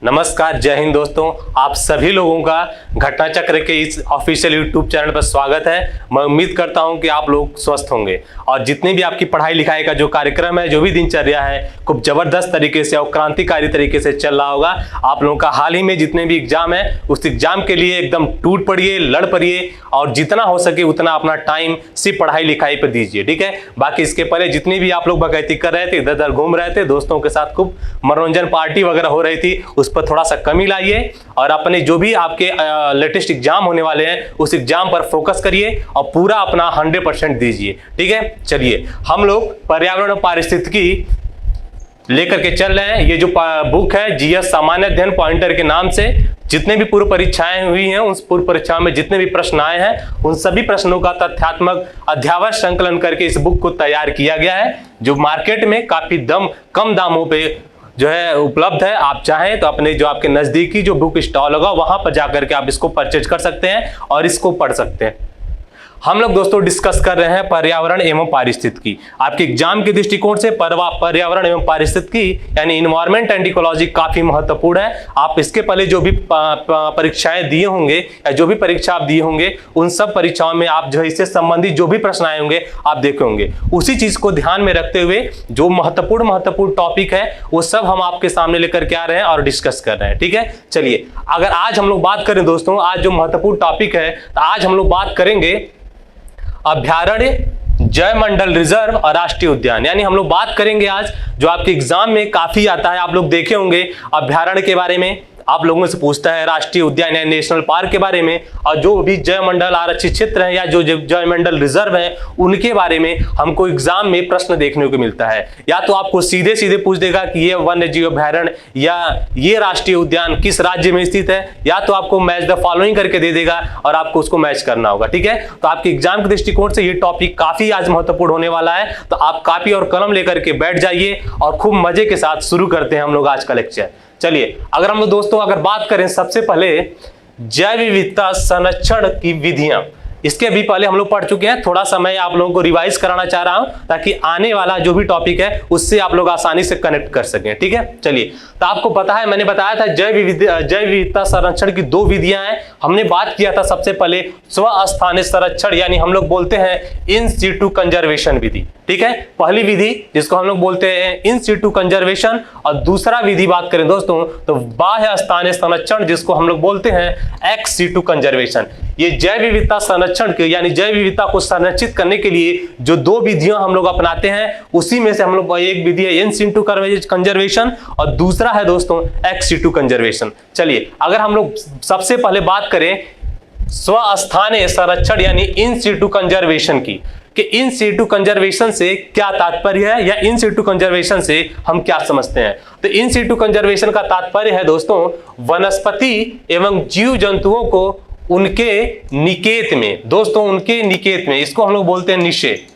नमस्कार, जय हिंद दोस्तों। आप सभी लोगों का घटना चक्र के इस ऑफिशियल यूट्यूब चैनल पर स्वागत है। मैं उम्मीद करता हूं कि आप लोग स्वस्थ होंगे और जितने भी आपकी पढ़ाई लिखाई का जो कार्यक्रम है, जो भी दिनचर्या है, खूब जबरदस्त तरीके से और क्रांतिकारी तरीके से चल रहा होगा। आप लोगों का हाल ही में जितने भी एग्जाम है, उस एग्जाम के लिए एकदम टूट पड़िए, लड़ पड़िए और जितना हो सके उतना अपना टाइम सिर्फ पढ़ाई लिखाई पर दीजिए, ठीक है। बाकी इसके पहले जितनी भी आप लोग बकैती कर रहे थे, इधर उधर घूम रहे थे, दोस्तों के साथ खूब मनोरंजन पार्टी वगैरह हो रही थी, उस पर थोड़ा सा कमी लाइए और अपने जो भी आपके लेटेस्ट एग्जाम होने वाले हैं उस एग्जाम पर फोकस करिए और पूरा अपना 100% दीजिए, ठीक है। चलिए, हम लोग पर्यावरण और पारिस्थितिकी लेकर के चल रहे हैं। ये जो बुक है जीएस सामान्य अध्ययन पॉइंटर के नाम से, जितने भी पूर्व परीक्षाएं हुई हैं, उस पूर्व परीक्षाओं में जितने भी प्रश्न आए हैं, उन सभी प्रश्नों का तथ्यात्मक अध्यावत संकलन करके इस बुक को तैयार किया गया है, जो मार्केट में काफी कम दामों पे जो है उपलब्ध है। आप चाहें तो अपने जो आपके नजदीकी जो बुक स्टॉल होगा वहां पर जाकर के आप इसको परचेज कर सकते हैं और इसको पढ़ सकते हैं। हम लोग दोस्तों डिस्कस कर रहे हैं पर्यावरण एवं पारिस्थितिकी। आपके एग्जाम के दृष्टिकोण से पर्यावरण एवं पारिस्थितिकी यानी इन्वायरमेंट एंड इकोलॉजी काफी महत्वपूर्ण है। आप इसके पहले जो भी परीक्षाएं दिए होंगे या जो भी परीक्षा आप दिए होंगे, उन सब परीक्षाओं में आप जो है इससे संबंधित जो भी प्रश्न आए होंगे आप देखे होंगे। उसी चीज को ध्यान में रखते हुए जो महत्वपूर्ण टॉपिक है वो सब हम आपके सामने लेकर के आ रहे हैं और डिस्कस कर रहे हैं, ठीक है। चलिए, अगर आज हम लोग बात करें दोस्तों, आज जो महत्वपूर्ण टॉपिक है, तो आज हम लोग बात करेंगे अभ्यारण्य, जैवमंडल रिजर्व और राष्ट्रीय उद्यान। यानी हम लोग बात करेंगे आज जो आपके एग्जाम में काफी आता है, आप लोग देखे होंगे अभ्यारण्य के बारे में आप लोगों से पूछता है, राष्ट्रीय उद्यान या नेशनल पार्क के बारे में, और जो भी जैवमंडल आरक्षित क्षेत्र है या जो जैवमंडल रिजर्व है उनके बारे में हमको एग्जाम में प्रश्न देखने को मिलता है। या तो आपको सीधे सीधे पूछ देगा कि ये वन्य जीव अभ्यारण्य या ये राष्ट्रीय उद्यान किस राज्य में स्थित है, या तो आपको मैच द फॉलोइंग करके दे देगा और आपको उसको मैच करना होगा, ठीक है। तो आपके एग्जाम के दृष्टिकोण से ये टॉपिक काफी आज महत्वपूर्ण होने वाला है। तो आप कॉपी और कलम लेकर के बैठ जाइए और खूब मजे के साथ शुरू करते हैं हम लोग आज का लेक्चर। चलिए, अगर हम लोग दोस्तों अगर बात करें सबसे पहले जैव विविधता संरक्षण की विधियां, इसके भी पहले हम लोग पढ़ चुके हैं। थोड़ा सा मैं आप लोगों को रिवाइज कराना चाह रहा हूं ताकि आने वाला जो भी टॉपिक है उससे आप लोग आसानी से कनेक्ट कर सकें, ठीक है। चलिए, तो आपको पता है, मैंने बताया था जैव विविधता संरक्षण की दो विधियां हैं। हमने बात किया था सबसे पहले स्वस्थानिक संरक्षण, यानी हम लोग बोलते हैं इन सीटू कंजर्वेशन विधि, ठीक है। पहली विधि जिसको हम लोग बोलते हैं इन सीटू कंजर्वेशन, और दूसरा विधि बात करें दोस्तों तो बाह्य स्थानिक संरक्षण, जिसको हम लोग बोलते हैं एक्स सीटू कंजर्वेशन। ये जैव विविधता संरक्षण के यानी जैव विविधता को संरक्षित करने के लिए जो दो विधियां हम लोग अपनाते हैं, उसी में से हम लोग एक विधि है इन सीटू कंजर्वेशन और दूसरा है दोस्तों एक्स सीटू कंजर्वेशन। चलिए, अगर हम लोग सबसे पहले बात करें स्वस्थानीय संरक्षण यानी इन सीटू कंजर्वेशन की, कि इन सीटू कंजर्वेशन से क्या तात्पर्य है या इन सीटू कंजर्वेशन से हम क्या समझते हैं। तो इन सीटू कंजर्वेशन का तात्पर्य है दोस्तों वनस्पति एवं जीव जंतुओं को उनके निकेत में, दोस्तों उनके निकेत में, इसको हम लोग बोलते हैं निषेध,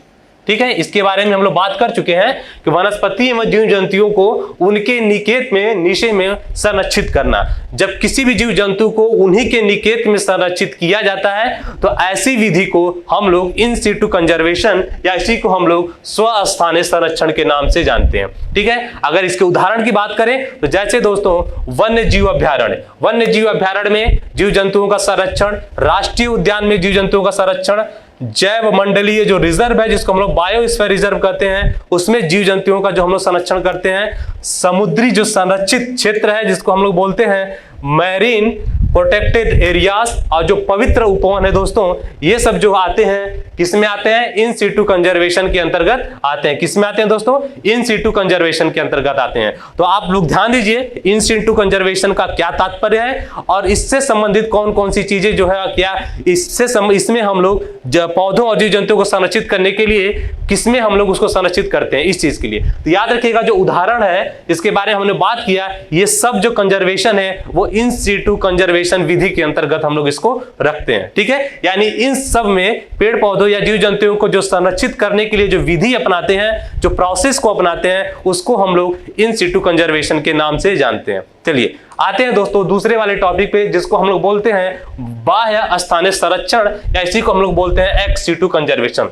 ठीक है। इसके बारे में हम लोग बात कर चुके हैं कि वनस्पति एवं जीव जंतुओं को उनके निकेत में, निषेध में संरक्षित करना। जब किसी भी जीव जंतु को उन्हीं के निकेत में संरक्षित किया जाता है तो ऐसी विधि को हम लोग इन सीटू कंजर्वेशन या इसी को हम लोग स्वस्थानीय संरक्षण के नाम से जानते हैं, ठीक है। अगर इसके उदाहरण की बात करें तो जैसे दोस्तों वन्य जीव अभ्यारण्य में जीव जंतुओं का संरक्षण, राष्ट्रीय उद्यान में जीव जंतुओं का संरक्षण, जैव मंडलीय जो रिजर्व है जिसको हम लोग बायोस्फीयर रिजर्व कहते हैं, उसमें जीव जंतुओं का जो हम लोग संरक्षण करते हैं, समुद्री जो संरक्षित क्षेत्र है जिसको हम लोग बोलते हैं मैरीन प्रोटेक्टेड एरियाज, और जो पवित्र उपवन है दोस्तों, ये सब जो आते हैं किसमें आते हैं, इन सीटू कंजर्वेशन के अंतर्गत आते हैं। किसमें आते हैं दोस्तों, इन सीटू कंजर्वेशन के अंतर्गत आते हैं। तो आप लोग ध्यान दीजिए इन सीटू कंजर्वेशन का क्या तात्पर्य है और इससे संबंधित कौन कौन सी चीजें जो है क्या इसमें हम लोग पौधों और जीव जंतुओं को संरक्षित करने के लिए किसमें हम लोग उसको संरक्षित करते हैं, इस चीज के लिए। तो याद रखिएगा जो उदाहरण है इसके बारे में हमने बात किया, ये सब जो कंजर्वेशन है वो इन सीटू कंजर्वेशन विधि के अंतर्गत हम लोग इसको रखते हैं, ठीक है। यानी इन सब में पेड़ पौधों या जीव जंतुओं को जो संरक्षित करने के लिए जो विधि अपनाते हैं, जो प्रोसेस को अपनाते हैं, उसको हम लोग इन सीटू कंजर्वेशन के नाम से जानते हैं। चलिए आते हैं दोस्तों दूसरे वाले टॉपिक पे जिसको हम लोग बोलते हैं बाह्य स्थानिक संरक्षण या इसी को हम लोग बोलते हैं एक्स सीटू कंजर्वेशन।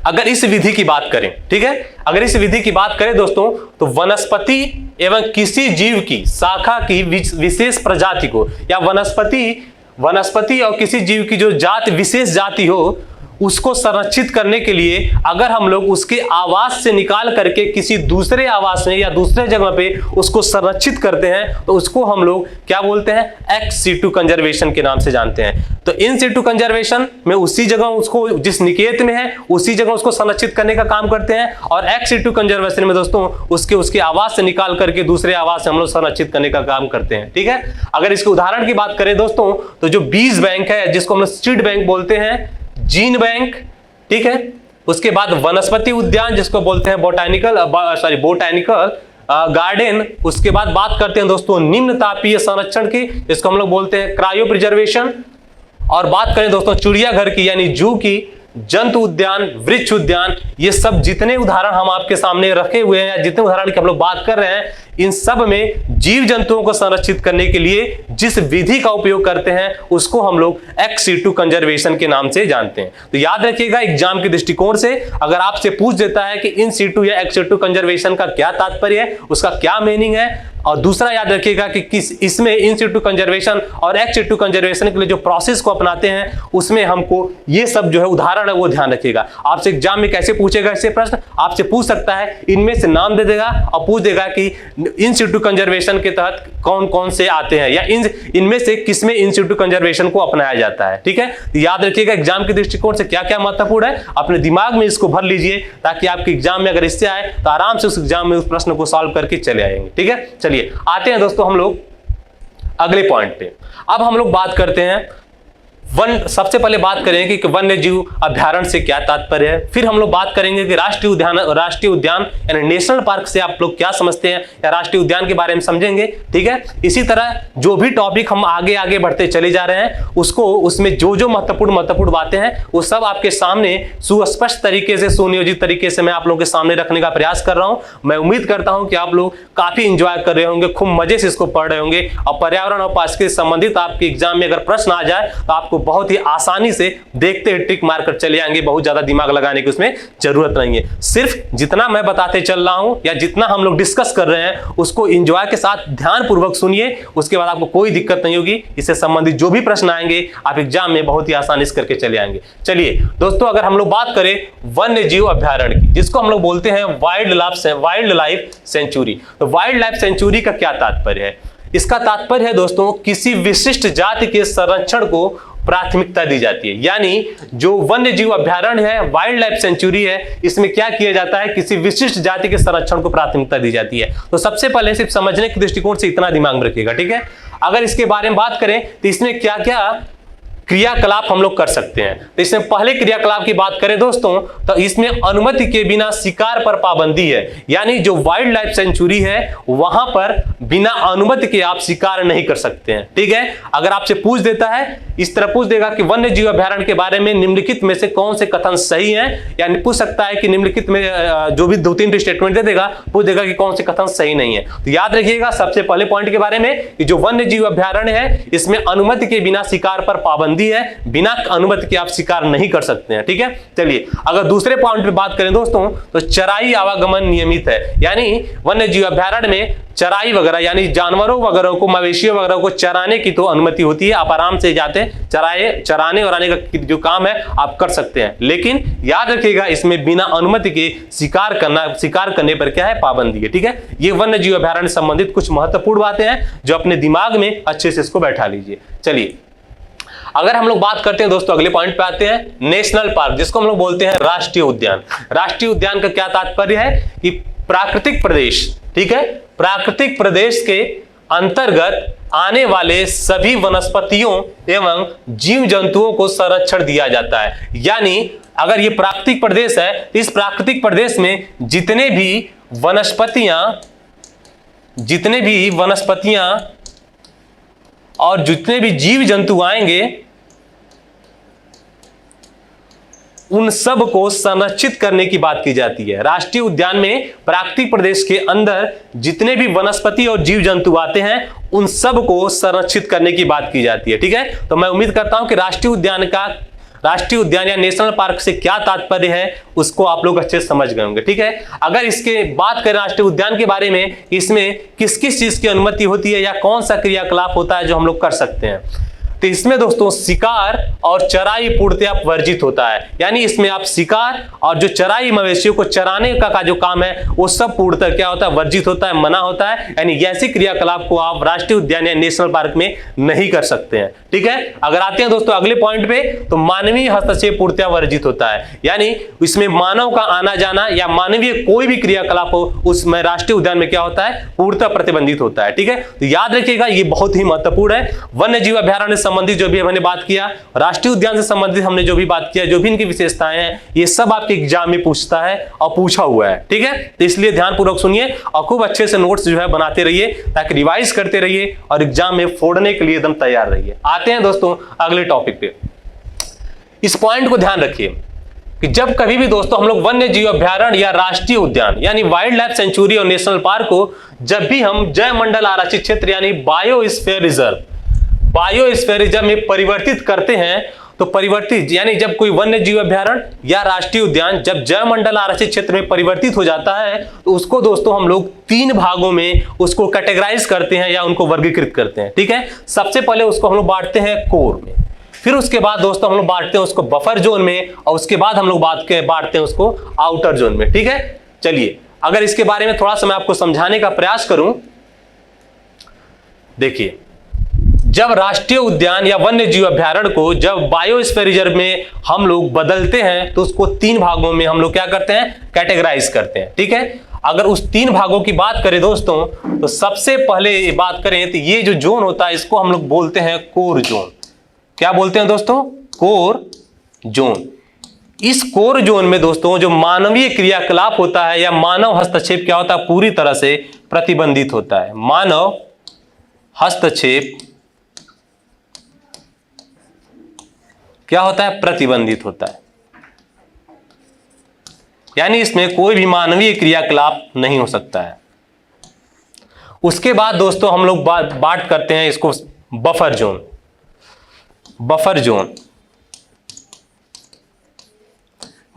अगर इस विधि की बात करें, ठीक है, अगर इस विधि की बात करें दोस्तों, तो वनस्पति एवं किसी जीव की शाखा की विशेष प्रजाति को, या वनस्पति और किसी जीव की जो जाति, विशेष जाति हो, उसको संरक्षित करने के लिए अगर हम लोग उसके आवास से निकाल करके किसी दूसरे आवास में या दूसरे जगह पे उसको संरक्षित करते हैं, तो उसको हम लोग क्या बोलते हैं, एक्स सिटू कंजर्वेशन के नाम से जानते हैं। तो इन सिटू कंजर्वेशन में उसी जगह उसको, जिस निकेत में है उसी जगह उसको संरक्षित करने का काम करते हैं, और एक्स सिटू कंजर्वेशन में दोस्तों उसके आवास से निकाल करके दूसरे आवास से हम लोग संरक्षित करने का काम करते हैं। ठीक है, अगर इसके उदाहरण की बात करें दोस्तों, तो जो बीज बैंक है, जिसको हम लोग सीड बैंक बोलते हैं, जीन बैंक, ठीक है, उसके बाद वनस्पति उद्यान जिसको बोलते हैं बोटानिकल गार्डन, उसके बाद बात करते हैं दोस्तों निम्न तापीय संरक्षण की, जिसको हम लोग बोलते हैं क्रायो प्रिजर्वेशन, और बात करें दोस्तों चिड़ियाघर की यानी जू की, जंतु उद्यान, वृक्ष उद्यान, ये सब जितने उदाहरण हम आपके सामने रखे हुए हैं या जितने उदाहरण की हम लोग बात कर रहे हैं, इन सब में जीव जंतुओं को संरक्षित करने के लिए जिस विधि का उपयोग करते हैं उसको हम लोग एक्स सिटू कंजर्वेशन के नाम से जानते हैं। तो याद रखिएगा, एग्जाम के दृष्टिकोण से अगर आपसे पूछ देता है कि इन सिटू या एक्स सिटू कंजर्वेशन का क्या तात्पर्य है, उसका क्या मीनिंग है, और दूसरा याद रखिएगा कि इसमें इन सिटू कंजर्वेशन और एक्स सिटू कंजर्वेशन के लिए जो प्रोसेस को अपनाते हैं उसमें हमको ये सब जो है उदाहरण है वो ध्यान रखिएगा। आपसे एग्जाम में कैसे पूछेगा इससे प्रश्न, आपसे पूछ सकता है, इनमें से नाम दे देगा और पूछ देगा कि इन सिटू कंजर्वेशन के तहत कौन कौन से आते हैं, या इनमें से किसमें इन सिटू कंजर्वेशन को अपनाया जाता है। ठीक है, तो याद रखिएगा एग्जाम के दृष्टिकोण से क्या क्या महत्वपूर्ण है, अपने दिमाग में इसको भर लीजिए, ताकि आपके एग्जाम में अगर इससे आए तो आराम से उस एग्जाम में उस प्रश्न को सॉल्व करके चले आएंगे। ठीक है, चलिए आते हैं दोस्तों हम लोग अगले पॉइंट पे। अब हम लोग बात करते हैं सबसे पहले बात करेंगे कि वन्य जीव अभ्यारण्य से क्या तात्पर्य है, फिर हम लोग बात करेंगे कि राष्ट्रीय उद्यान यानी नेशनल पार्क से आप लोग क्या समझते हैं, या राष्ट्रीय उद्यान के बारे में समझेंगे। ठीक है, इसी तरह जो भी टॉपिक हम आगे आगे बढ़ते चले जा रहे हैं उसमें जो महत्वपूर्ण बातें हैं वो सब आपके सामने सुस्पष्ट तरीके से, सुनियोजित तरीके से मैं आप लोगों के सामने रखने का प्रयास कर रहा हूं। मैं उम्मीद करता हूं कि आप लोग काफी इंजॉय कर रहे होंगे, खूब मजे से इसको पढ़ रहे होंगे, और पर्यावरण और पारिस्थितिकी से संबंधित आपके एग्जाम में अगर प्रश्न आ जाए तो आपको बहुत ही आसानी से देखते ही टिक मार कर चले आएंगे, बहुत ज्यादा दिमाग लगाने की उसमें जरूरत नहीं है। सिर्फ जितना मैं बताते चल रहा हूं या जितना हम लोग डिस्कस कर रहे हैं उसको एंजॉय के साथ ध्यानपूर्वक सुनिए, उसके बाद आपको कोई दिक्कत नहीं होगी। इससे संबंधित जो भी प्रश्न आएंगे आप एग्जाम में बहुत ही आसानी से करके चले आएंगे। चलिए दोस्तों, अगर हम लोग बात करें वन्य जीव अभ्यारण्य की, जिसको हम लोग बोलते हैं वाइल्ड लाइफ सेंचुरी, तो वाइल्ड लाइफ सेंचुरी का क्या तात्पर्य है? इसका तात्पर्य है दोस्तों किसी विशिष्ट जाति के संरक्षण को प्राथमिकता दी जाती है। यानी जो वन्य जीव अभ्यारण्य है, वाइल्ड लाइफ सेंचुरी है, इसमें क्या किया जाता है, किसी विशिष्ट जाति के संरक्षण को प्राथमिकता दी जाती है। तो सबसे पहले सिर्फ समझने के दृष्टिकोण से इतना दिमाग में रखिएगा। ठीक है, अगर इसके बारे में बात करें तो इसमें क्या क्या क्रियाकलाप हम लोग कर सकते हैं, तो इसमें पहले क्रियाकलाप की बात करें दोस्तों, तो इसमें अनुमति के बिना शिकार पर पाबंदी है। यानी जो वाइल्ड लाइफ सेंचुरी है वहां पर बिना अनुमति के आप शिकार नहीं कर सकते हैं। ठीक है, अगर आपसे पूछ देता है, इस तरह पूछ देगा कि वन्य जीव अभ्यारण्य के बारे में निम्नलिखित में से कौन से कथन सही हैं, यानी पूछ सकता है कि निम्नलिखित में जो भी 2-3 स्टेटमेंट दे देगा, पूछ देगा कि कौन से कथन सही नहीं है। तो याद रखिएगा सबसे पहले पॉइंट के बारे में कि जो वन्य जीव अभ्यारण्य है इसमें अनुमति के बिना शिकार पर पाबंदी है, बिना अनुमति के आप शिकार नहीं कर सकते हैं। ठीक है, चलिए अगर दूसरे पॉइंट पे बात करें दोस्तों, तो चराई आवागमन नियमित है। यानी वन्य जीव अभ्यारण्य में चराई वगैरह यानी जानवरों वगैरह को, मवेशियों वगैरह को चराने की तो अनुमति होती है, आप आराम से जाते चराने और आने का जो काम है आप कर सकते हैं। लेकिन याद रखिएगा इसमें बिना अनुमति के शिकार करने पर क्या है, पाबंदी है। ठीक है, ये वन्य जीव अभ्यारण्य संबंधित कुछ महत्वपूर्ण बातें हैं जो अपने दिमाग में अच्छे से इसको बैठा लीजिए। चलिए अगर हम लोग बात करते हैं दोस्तों, अगले पॉइंट पे आते हैं, नेशनल पार्क, जिसको हम लोग बोलते हैं राष्ट्रीय उद्यान। राष्ट्रीय उद्यान का क्या तात्पर्य है कि प्राकृतिक प्रदेश, ठीक है, प्राकृतिक प्रदेश के अंतर्गत आने वाले सभी वनस्पतियों एवं जीव जंतुओं को संरक्षण दिया जाता है। यानी अगर ये प्राकृतिक प्रदेश है तो इस प्राकृतिक प्रदेश में जितने भी वनस्पतियां और जितने भी जीव जंतु आएंगे उन सब को संरक्षित करने की बात की जाती है। राष्ट्रीय उद्यान में प्राकृतिक प्रदेश के अंदर जितने भी वनस्पति और जीव जंतु आते हैं उन सब को संरक्षित करने की बात की जाती है। ठीक है, तो मैं उम्मीद करता हूं कि राष्ट्रीय उद्यान या नेशनल पार्क से क्या तात्पर्य है उसको आप लोग अच्छे से समझ गए होंगे। ठीक है, अगर इसके बात करें राष्ट्रीय उद्यान के बारे में, इसमें किस किस चीज की अनुमति होती है या कौन सा क्रियाकलाप होता है जो हम लोग कर सकते हैं, तो इसमें दोस्तों शिकार और चराई पूर्णतया वर्जित होता है। यानी इसमें आप शिकार और जो चराई मवेशियों को चराने का जो काम है वो सब पूर्णतः क्या होता है, वर्जित होता है, मना होता है। यानी ऐसे क्रियाकलाप को आप राष्ट्रीय उद्यान या नेशनल पार्क में नहीं कर सकते हैं। ठीक है, अगर आते हैं दोस्तों अगले पॉइंट पे, तो मानवीय हस्तक्षेप पूर्णतया वर्जित होता है। यानी इसमें मानव का आना जाना या मानवीय कोई भी क्रियाकलाप हो उसमें राष्ट्रीय उद्यान में क्या होता है, पूर्णतः प्रतिबंधित होता है। ठीक है, तो याद रखिएगा ये बहुत ही महत्वपूर्ण है। वन्य जीव अभयारण्य संबंधित जो भी हमने बात किया, राष्ट्रीय उद्यान से संबंधित हमने जो भी बात किया, जो भी इनकी विशेषताएं हैं, ये सब आपके एग्जाम में पूछता है और पूछा हुआ है। ठीक है, तो इसलिए ध्यानपूर्वक सुनिए और खूब अच्छे से नोट्स जो है बनाते रहिए ताकि रिवाइज करते रहिए और एग्जाम में फोड़ने के लिए एकदम तैयार रहिए। आते हैं दोस्तों अगले टॉपिक पे। इस पॉइंट को ध्यान रखिए कि जब कभी भी दोस्तों हम लोग वन्य जीव अभयारण्य या राष्ट्रीय उद्यान यानी वाइल्ड लाइफ सेंचुरी और नेशनल पार्क को जब भी हम जैवमंडल आरक्षित क्षेत्र यानी बायोस्फीयर रिजर्व में परिवर्तित करते हैं, तो परिवर्तित यानी जब कोई वन्य जीव अभयारण्य या राष्ट्रीय उद्यान जब जैवमंडल आरक्षित क्षेत्र में परिवर्तित हो जाता है तो उसको दोस्तों हम लोग 3 भागों में उसको कैटेगराइज करते हैं या उनको वर्गीकृत करते हैं। ठीक है, सबसे पहले उसको हम लोग बांटते हैं कोर में, फिर उसके बाद दोस्तों हम लोग बांटते हैं उसको बफर जोन में और उसके बाद हम लोग बांटते हैं उसको आउटर जोन में। ठीक है, चलिए अगर इसके बारे में थोड़ा सा मैं आपको समझाने का प्रयास करूं, देखिए जब राष्ट्रीय उद्यान या वन्य जीव अभयारण्य को जब बायोस्फीयर रिजर्व में हम लोग बदलते हैं तो उसको 3 भागों में हम लोग क्या करते हैं, कैटेगराइज करते हैं। ठीक है, अगर उस 3 भागों की बात करें दोस्तों, तो सबसे पहले बात करें तो ये जो जोन होता है इसको हम लोग बोलते हैं कोर जोन। क्या बोलते हैं दोस्तों, कोर जोन। इस कोर जोन में दोस्तों जो मानवीय क्रियाकलाप होता है या मानव हस्तक्षेप क्या होता है, पूरी तरह से प्रतिबंधित होता है। मानव हस्तक्षेप क्या होता है, प्रतिबंधित होता है। यानी इसमें कोई भी मानवीय क्रियाकलाप नहीं हो सकता है। उसके बाद दोस्तों हम लोग बात करते हैं इसको buffer zone. Buffer zone,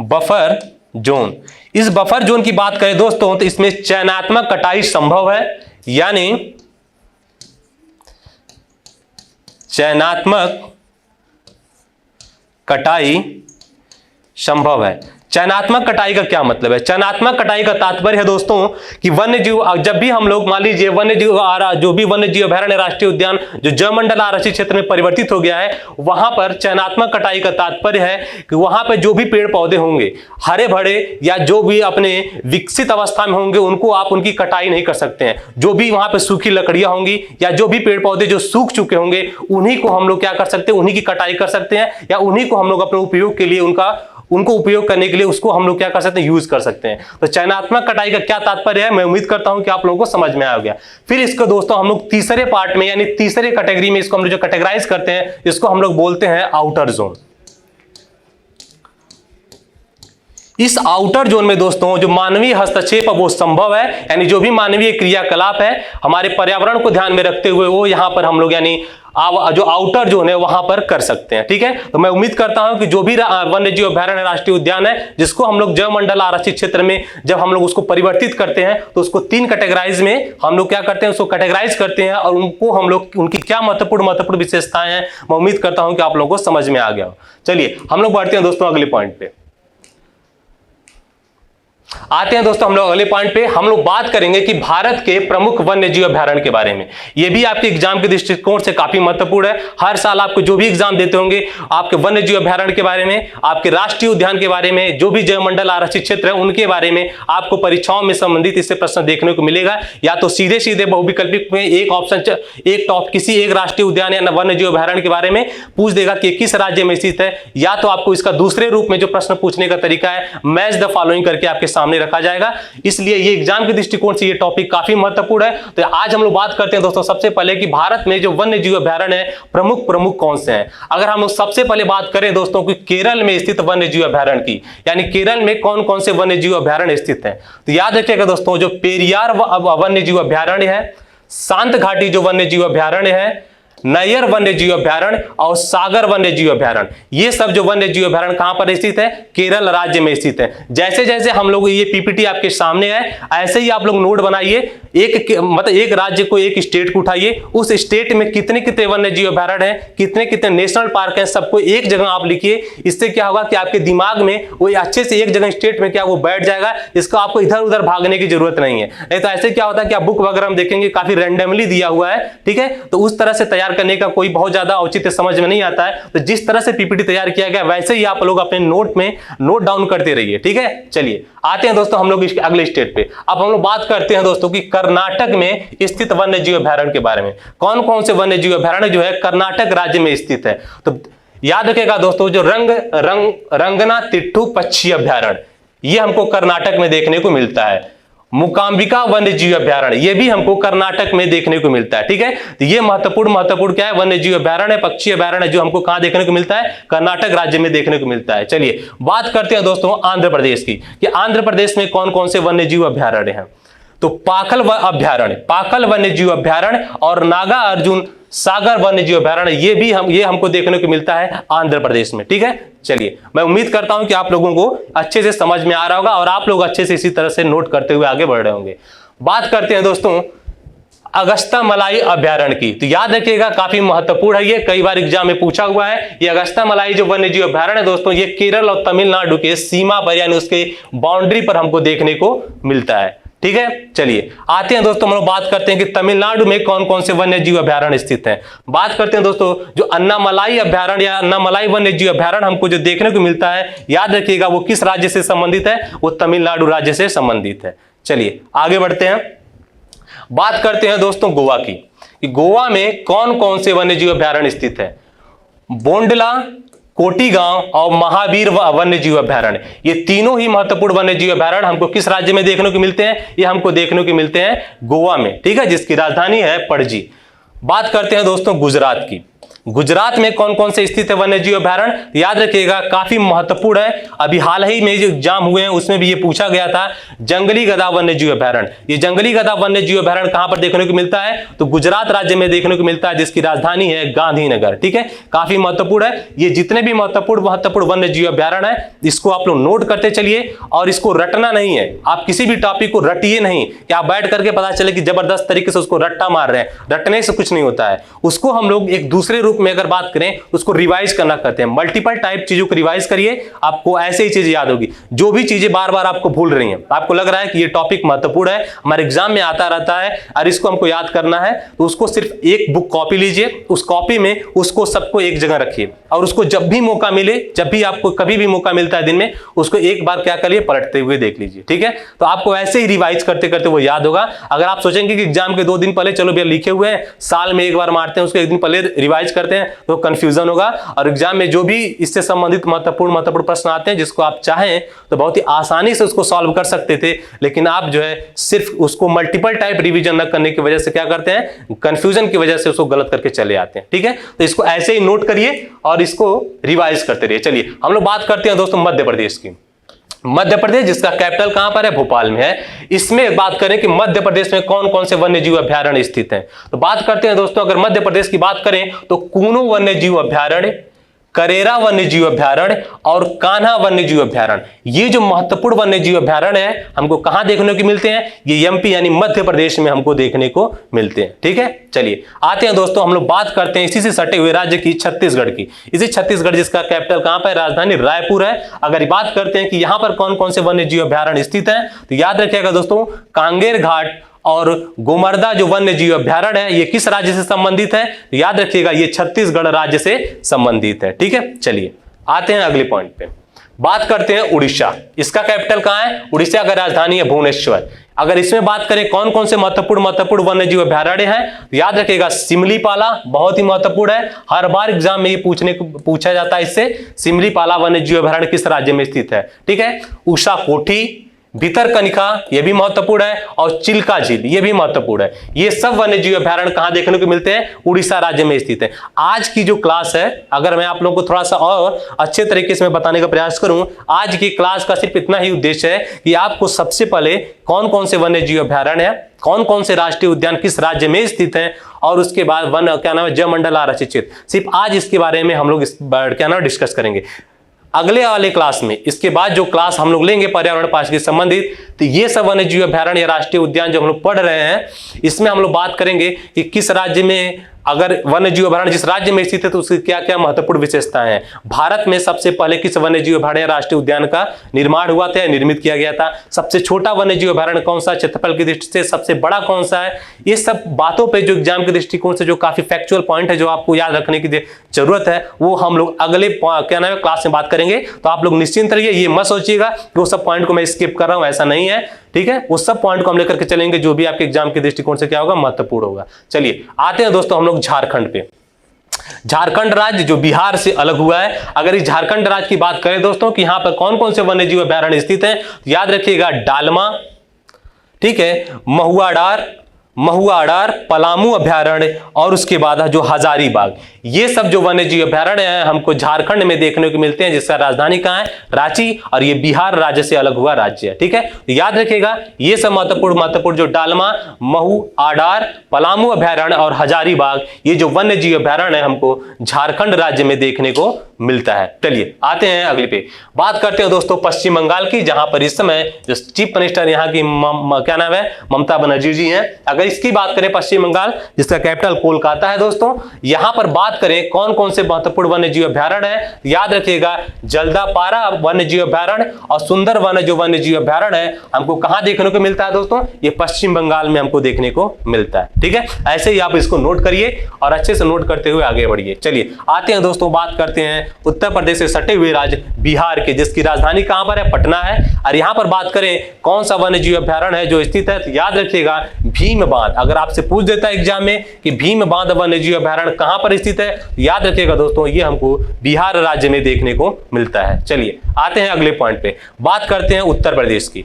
buffer zone, इस बफर जोन की बात करें दोस्तों तो इसमें चयनात्मक कटाई संभव है। यानी चयनात्मक कटाई संभव है। चयनात्मक कटाई का क्या मतलब है, चयनात्मक कटाई का तात्पर्य है दोस्तों कि वन्य जीव जब भी हम लोग मान लीजिए वन्य जीव जो भी वन्य जीव अभयारण्य राष्ट्रीय उद्यान जो जैवमंडल आरक्षित क्षेत्र में परिवर्तित हो गया है, वहां पर चयनात्मक कटाई का तात्पर्य है कि वहां पर जो भी पेड़ पौधे होंगे हरे भरे या जो भी अपने विकसित अवस्था में होंगे उनको आप उनकी कटाई नहीं कर सकते हैं। जो भी वहां पर सूखी लकड़ियां होंगी या जो भी पेड़ पौधे जो सूख चुके होंगे उन्हीं को हम लोग क्या कर सकते हैं, उन्हीं की कटाई कर सकते हैं या उन्हीं को हम लोग अपने उपयोग के लिए उनको उपयोग करने के लिए उसको हम लोग क्या कर सकते हैं, यूज कर सकते हैं। तो चयनात्मक कटाई का क्या तात्पर्य है, मैं उम्मीद करता हूं कि आप लोगों को समझ में आ गया। फिर इसको दोस्तों हम लोग तीसरे पार्ट में यानी तीसरे कैटेगरी में इसको हम लोग जो कैटेगराइज करते हैं इसको हम लोग बोलते हैं आउटर जोन। इस आउटर जोन में दोस्तों जो मानवीय हस्तक्षेप है वो संभव है। यानी जो भी मानवीय क्रियाकलाप है हमारे पर्यावरण को ध्यान में रखते हुए वो यहां पर हम लोग यानी जो आउटर जोन है वहां पर कर सकते हैं। ठीक है, तो मैं उम्मीद करता हूं कि जो भी वन्य जीव अभयारण्य राष्ट्रीय उद्यान है जिसको हम लोग जैवमंडल आरक्षित क्षेत्र में जब हम लोग उसको परिवर्तित करते हैं तो उसको 3 कैटेगराइज में हम लोग क्या करते हैं, उसको कैटेगराइज करते हैं और उनको हम लोग उनकी क्या महत्वपूर्ण विशेषताएं हैं मैं उम्मीद करता हूं कि आप लोगों को समझ में आ गया हो। चलिए हम लोग बढ़ते हैं दोस्तों अगले पॉइंट पे। आते हैं दोस्तों हम लोग अगले पॉइंट पे। हम लोग बात करेंगे कि भारत के प्रमुख वन्य जीव अभयारण्य के बारे में। यह भी आपके एग्जाम के दृष्टिकोण से काफी महत्वपूर्ण है। हर साल आपको जो भी एग्जाम देते होंगे आपके वन्य जीव अभयारण्य के बारे में, आपके राष्ट्रीय उद्यान के बारे में, जो भी जैवमंडल आरक्षित क्षेत्र है उनके बारे में आपको परीक्षाओं में संबंधित इससे प्रश्न देखने को मिलेगा। या तो सीधे सीधे बहुविकल्पिक में एक ऑप्शन किसी एक राष्ट्रीय उद्यान या वन्य जीव अभयारण्य के बारे में पूछ देगा कि किस राज्य में स्थित है, या तो आपको इसका दूसरे रूप में जो प्रश्न पूछने का तरीका है मैच द फॉलोइंग करके आपके सामने रखा जाएगा। इसलिए ये एग्जाम के दृष्टिकोण से ये टॉपिक काफी महत्वपूर्ण है। तो आज हम लोग बात करते हैं दोस्तों सबसे पहले कि भारत में जो वन्य जीव अभयारण्य है प्रमुख कौन से हैं। अगर हम लोग सबसे पहले बात करें दोस्तों कि केरल में स्थित वन्य जीव अभयारण्य की, यानी केरल में कौन कौन से वन्य जीव अभयारण्य स्थित हैं, तो याद रखिएगा दोस्तों जो पेरियार वन्य जीव अभयारण्य है, शांत घाटी जो वन्य जीव अभयारण्य है, नैयर वन्य जीव अभ्यारण्य और सागर वन्य जीव अभ्यारण्य, ये सब जो वन्य जीव अभ्यारण्य कहां पर स्थित है? केरल राज्य में स्थित है। जैसे जैसे हम लोग ये पीपीटी आपके सामने है, ऐसे ही आप लोग नोट बनाइए। मतलब एक राज्य को, एक स्टेट को उठाइए, उस स्टेट में कितने कितने वन्य जीव अभ्यारण्य है, कितने कितने नेशनल पार्क है, सबको एक जगह आप लिखिए। इससे क्या होगा कि आपके दिमाग में वो अच्छे से एक जगह स्टेट में क्या वो बैठ जाएगा, इसका आपको इधर उधर भागने की जरूरत नहीं है। नहीं तो ऐसे क्या होता है कि आप बुक वगैरह में देखेंगे काफी रैंडमली दिया हुआ है, ठीक है, तो उस तरह से तैयार करने का कोई बहुत ज्यादा औचित्य समझ में नहीं आता है। तो जिस तरह से पीपीटी तैयार किया गया वैसे ही आप लोग अपने नोट में नोट डाउन करते रहिए, ठीक है। चलिए आते हैं दोस्तों हम लोग इसके अगले स्टेट पे। अब हम लोग बात करते हैं दोस्तों कि कर्नाटक में स्थित वन्य जीव अभ्यारण्य के बारे में। कौन कौन से वन्य जीव अभ्यारण्य जो है कर्नाटक राज्य में स्थित है? तो याद रखिएगा दोस्तों, जो रंगनातिट्टु पक्षी अभ्यारण्य, ये हमको कर्नाटक में देखने को मिलता है। मूकांबिका वन्य जीव अभ्यारण्य, ये भी हमको कर्नाटक में देखने को मिलता है, ठीक है। तो ये महत्वपूर्ण क्या है? वन्य जीव अभ्यारण्य, पक्षी अभ्यारण्य, जो हमको कहां देखने को मिलता है? कर्नाटक राज्य में देखने को मिलता है। चलिए बात करते हैं दोस्तों आंध्र प्रदेश की, कि आंध्र प्रदेश में कौन कौन से वन्य जीव अभ्यारण्य हैं। तो पाकल वन्य जीव अभ्यारण्य और नागा अर्जुन सागर वन्य जीव अभ्यारण्य, ये हमको देखने को मिलता है आंध्र प्रदेश में, ठीक है। चलिए मैं उम्मीद करता हूं कि आप लोगों को अच्छे से समझ में आ रहा होगा और आप लोग अच्छे से इसी तरह से नोट करते हुए आगे बढ़ रहे होंगे। बात करते हैं दोस्तों अगस्त्यामलाई अभ्यारण्य की। तो याद रखिएगा काफी महत्वपूर्ण है, ये कई बार एग्जाम में पूछा हुआ है। ये अगस्त्यामलाई जो वन्य जीव अभ्यारण्य है दोस्तों, ये केरल और तमिलनाडु के सीमा पर यानी उसके बाउंड्री पर हमको देखने को मिलता है, ठीक है। चलिए आते हैं दोस्तों, हम लोग बात करते हैं कि तमिलनाडु में कौन कौन से वन्य जीव अभ्यारण्य स्थित हैं। बात करते हैं दोस्तों, जो अन्नामलाई अभ्यारण्य या अन्नामलाई वन्य जीव अभ्यारण्य हमको जो देखने को मिलता है, याद रखिएगा वो किस राज्य से संबंधित है? वो तमिलनाडु राज्य से संबंधित है। चलिए आगे बढ़ते हैं, बात करते हैं दोस्तों गोवा की, कि गोवा में कौन कौन से वन्य जीव अभ्यारण्य स्थित है। बोंडला, कोटीगांव और महावीर वन्य जीव अभ्यारण्य, ये तीनों ही महत्वपूर्ण वन्य जीव अभ्यारण्य हमको किस राज्य में देखने को मिलते हैं? ये हमको देखने को मिलते हैं गोवा में, ठीक है, जिसकी राजधानी है पणजी। बात करते हैं दोस्तों गुजरात की। गुजरात में कौन कौन से स्थित है वन्य जीव अभ्यारण्य? याद रखिएगा काफी महत्वपूर्ण है, अभी हाल ही में जो एग्जाम हुए हैं उसमें भी ये पूछा गया था। जंगली गधा वन्य जीव अभ्यारण्य, ये जंगली गधा वन्य जीव अभ्यारण्य कहां पर देखने को मिलता है? तो गुजरात राज्य में देखने को मिलता है, जिसकी राजधानी है गांधीनगर, ठीक है, काफी महत्वपूर्ण है। ये जितने भी महत्वपूर्ण वन्य जीव अभ्यारण्य है, इसको आप लोग नोट करते चलिए और इसको रटना नहीं है। आप किसी भी टॉपिक को रटिए नहीं कि आप बैठ करके पता चले कि जबरदस्त तरीके से उसको रट्टा मार रहे हैं। रटने से कुछ नहीं होता है, उसको हम लोग एक दूसरे रूप में अगर बात करें उसको रिवाइज करना कहते हैं। मल्टीपल टाइप चीजों को रिवाइज करिए, आपको ऐसे ही चीजें याद होगी। जो भी चीजें बार बार आपको भूल रही हैं, आपको लग रहा है कि ये टॉपिक महत्वपूर्ण है, हमारे एग्जाम में आता रहता है और इसको हमको याद करना है, तो उसको सिर्फ एक बुक कॉपी लीजिए, उस कॉपी में उसको सबको एक जगह रखिए और उसको जब भी मौका मिले, जब भी आपको कभी भी मौका मिलता है दिन में, उसको एक बार क्या करिए, पलटते हुए देख लीजिए, ठीक है। तो आपको ऐसे ही रिवाइज करते करते वो याद होगा। अगर आप सोचेंगे कि एग्जाम के 2 दिन पहले चलो भैया लिखे हुए हैं, साल में एक बार मारते हैं, उसको एक दिन पहले रिवाइज करते हैं, तो कंफ्यूजन होगा। और एग्जाम में जो भी इससे संबंधित महत्वपूर्ण प्रश्न आते हैं, जिसको आप चाहें तो बहुत ही आसानी से उसको सॉल्व कर सकते थे, लेकिन आप जो है सिर्फ उसको मल्टीपल टाइप रिवीजन न करने की वजह से क्या करते हैं, कंफ्यूजन की वजह से उसको गलत करके चले आते हैं, ठीक है। तो इसको ऐसे ही नोट करिए और इसको रिवाइज करते रहिए। चलिए हम लोग बात करते हैं दोस्तों मध्य प्रदेश की। मध्य प्रदेश जिसका कैपिटल कहां पर है, भोपाल में है। इसमें बात करें कि मध्य प्रदेश में कौन कौन से वन्य जीव अभ्यारण्य स्थित हैं, तो बात करते हैं दोस्तों, अगर मध्य प्रदेश की बात करें तो कूनो वन्य जीव अभ्यारण्य, करेरा वन्य जीव अभ्यारण्य और कान्हा वन्य जीव अभ्यारण्य, ये जो महत्वपूर्ण वन्य जीव अभ्यारण्य है हमको कहां देखने को मिलते हैं? ये एमपी यानी मध्य प्रदेश में हमको देखने को मिलते हैं, ठीक है। चलिए आते हैं दोस्तों, हम लोग बात करते हैं इसी से सटे हुए राज्य की, छत्तीसगढ़ की। इसी छत्तीसगढ़ जिसका कैपिटल कहां पर, राजधानी रायपुर है। अगर बात करते हैं कि यहां पर कौन कौन से वन्य जीव अभ्यारण्य स्थित है, तो याद रखिएगा दोस्तों, कांगेर घाट और गोमर्दा जो वन्य जीव अभ्यारण्य है, ये किस राज्य से संबंधित है? तो याद रखिएगा ये छत्तीसगढ़ राज्य से संबंधित है, ठीक है। चलिए आते हैं अगले पॉइंट पे, बात करते हैं उड़ीसा। इसका कैपिटल कहां है? उड़ीसा का राजधानी है भुवनेश्वर। अगर इसमें बात करें कौन कौन से महत्वपूर्ण वन्य जीव अभ्यारण्य है, तो याद रखिएगा सिमलीपाला बहुत ही महत्वपूर्ण है, हर बार एग्जाम में ये पूछा जाता है इससे। सिमलीपाला वन्य जीव अभ्यारण्य किस राज्य में स्थित है, ठीक है। उषा कोठी, भितरकनिका ये भी महत्वपूर्ण है और चिल्का झील ये भी महत्वपूर्ण है। ये सब वन्य जीव अभ्यारण्य कहां देखने को मिलते हैं? उड़ीसा राज्य में स्थित है। आज की जो क्लास है, अगर मैं आप लोगों को थोड़ा सा और अच्छे तरीके से मैं बताने का प्रयास करूं, आज की क्लास का सिर्फ इतना ही उद्देश्य है कि आपको सबसे पहले कौन कौन से वन्य जीव अभ्यारण्य है कौन कौन से राष्ट्रीय उद्यान किस राज्य में स्थित हैं, और उसके बाद वन क्या नाम है जयमंडल आरक्षित क्षेत्र। सिर्फ आज इसके बारे में हम लोग क्या नाम डिस्कस करेंगे। अगले वाले क्लास में, इसके बाद जो क्लास हम लोग लेंगे पर्यावरण पाठ के संबंधित, तो ये सब वन्य जीव अभयारण्य या राष्ट्रीय उद्यान जो हम लोग पढ़ रहे हैं, इसमें हम लोग बात करेंगे कि किस राज्य में, अगर वन्य जीव अभयारण्य जिस राज्य में स्थित है तो उसकी क्या क्या महत्वपूर्ण विशेषताएं हैं। भारत में सबसे पहले किस वन्य जीव अभयारण्य राष्ट्रीय उद्यान का निर्माण हुआ था, निर्मित किया गया था। सबसे छोटा वन्य जीव अभयारण्य कौन सा, क्षेत्रफल की दृष्टि से सबसे बड़ा कौन सा है। ये सब बातों पे जो एग्जाम के दृष्टिकोण से जो काफी फैक्चुअल पॉइंट है जो आपको याद रखने की जरूरत है, वो हम लोग अगले क्या नाम है क्लास में बात करेंगे। तो आप लोग निश्चिंत रहिए, ये मत सोचिएगा कि वो सब पॉइंट को मैं स्किप कर रहा हूं, ऐसा नहीं है। ठीक है, वो सब पॉइंट को हम लेकर के चलेंगे जो भी आपके एग्जाम के दृष्टिकोण से क्या होगा, महत्वपूर्ण होगा। चलिए आते हैं दोस्तों हम लोग झारखंड पे। झारखंड राज्य जो बिहार से अलग हुआ है, अगर इस झारखंड राज्य की बात करें दोस्तों कि यहां पर कौन कौन से वन्य जीव अभयारण्य स्थित हैं, तो याद रखिएगा डालमा, ठीक है, महुआडार, पलामू अभयारण्य, और उसके बाद जो हजारीबाग, ये सब जो वन्य जीव अभयारण्य हैं हमको झारखंड में देखने को मिलते हैं, जिसका राजधानी कहां है, रांची, और ये बिहार राज्य से अलग हुआ राज्य है। ठीक है, तो याद रखिएगा ये सब महत्वपूर्ण जो डालमा, महुआडार, पलामू अभयारण्य और हजारीबाग, ये जो वन्य जीव अभयारण्य है हमको झारखंड राज्य में देखने को मिलता है। चलिए आते हैं अगले पे, बात करते हैं दोस्तों पश्चिम बंगाल की, जहां पर इस समय जो चीफ मिनिस्टर यहाँ की क्या नाम है, ममता बनर्जी जी हैं। अगर इसकी बात करें पश्चिम बंगाल, जिसका कैपिटल कोलकाता है दोस्तों, यहां पर बात करें कौन कौन से महत्वपूर्ण वन्य जीव अभयारण्य है, याद रखिएगा जल्दापारा वन्य जीव अभयारण्य और सुंदर वन्य जीव अभयारण्य है, हमको कहां देखने को मिलता है दोस्तों, ये पश्चिम बंगाल में हमको देखने को मिलता है। ठीक है, ऐसे ही आप इसको नोट करिए और अच्छे से नोट करते हुए आगे बढ़िए। चलिए आते हैं दोस्तों, बात करते हैं उत्तर प्रदेश से सटे हुए राज्य बिहार के, जिसकी राजधानी कहां पर है, पटना है। और यहां पर बात करें कौन सा वन्य जीव अभयारण्य है जो स्थित है, तो याद रखिएगा भीम बांध। अगर आपसे पूछ देता है एग्जाम में कि भीम बांध वन्य जीव अभयारण्य कहां पर स्थित है, याद रखिएगा दोस्तों ये हमको बिहार राज्य में देखने को मिलता है। चलिए आते हैं अगले पॉइंट पे, बात करते हैं उत्तर प्रदेश की।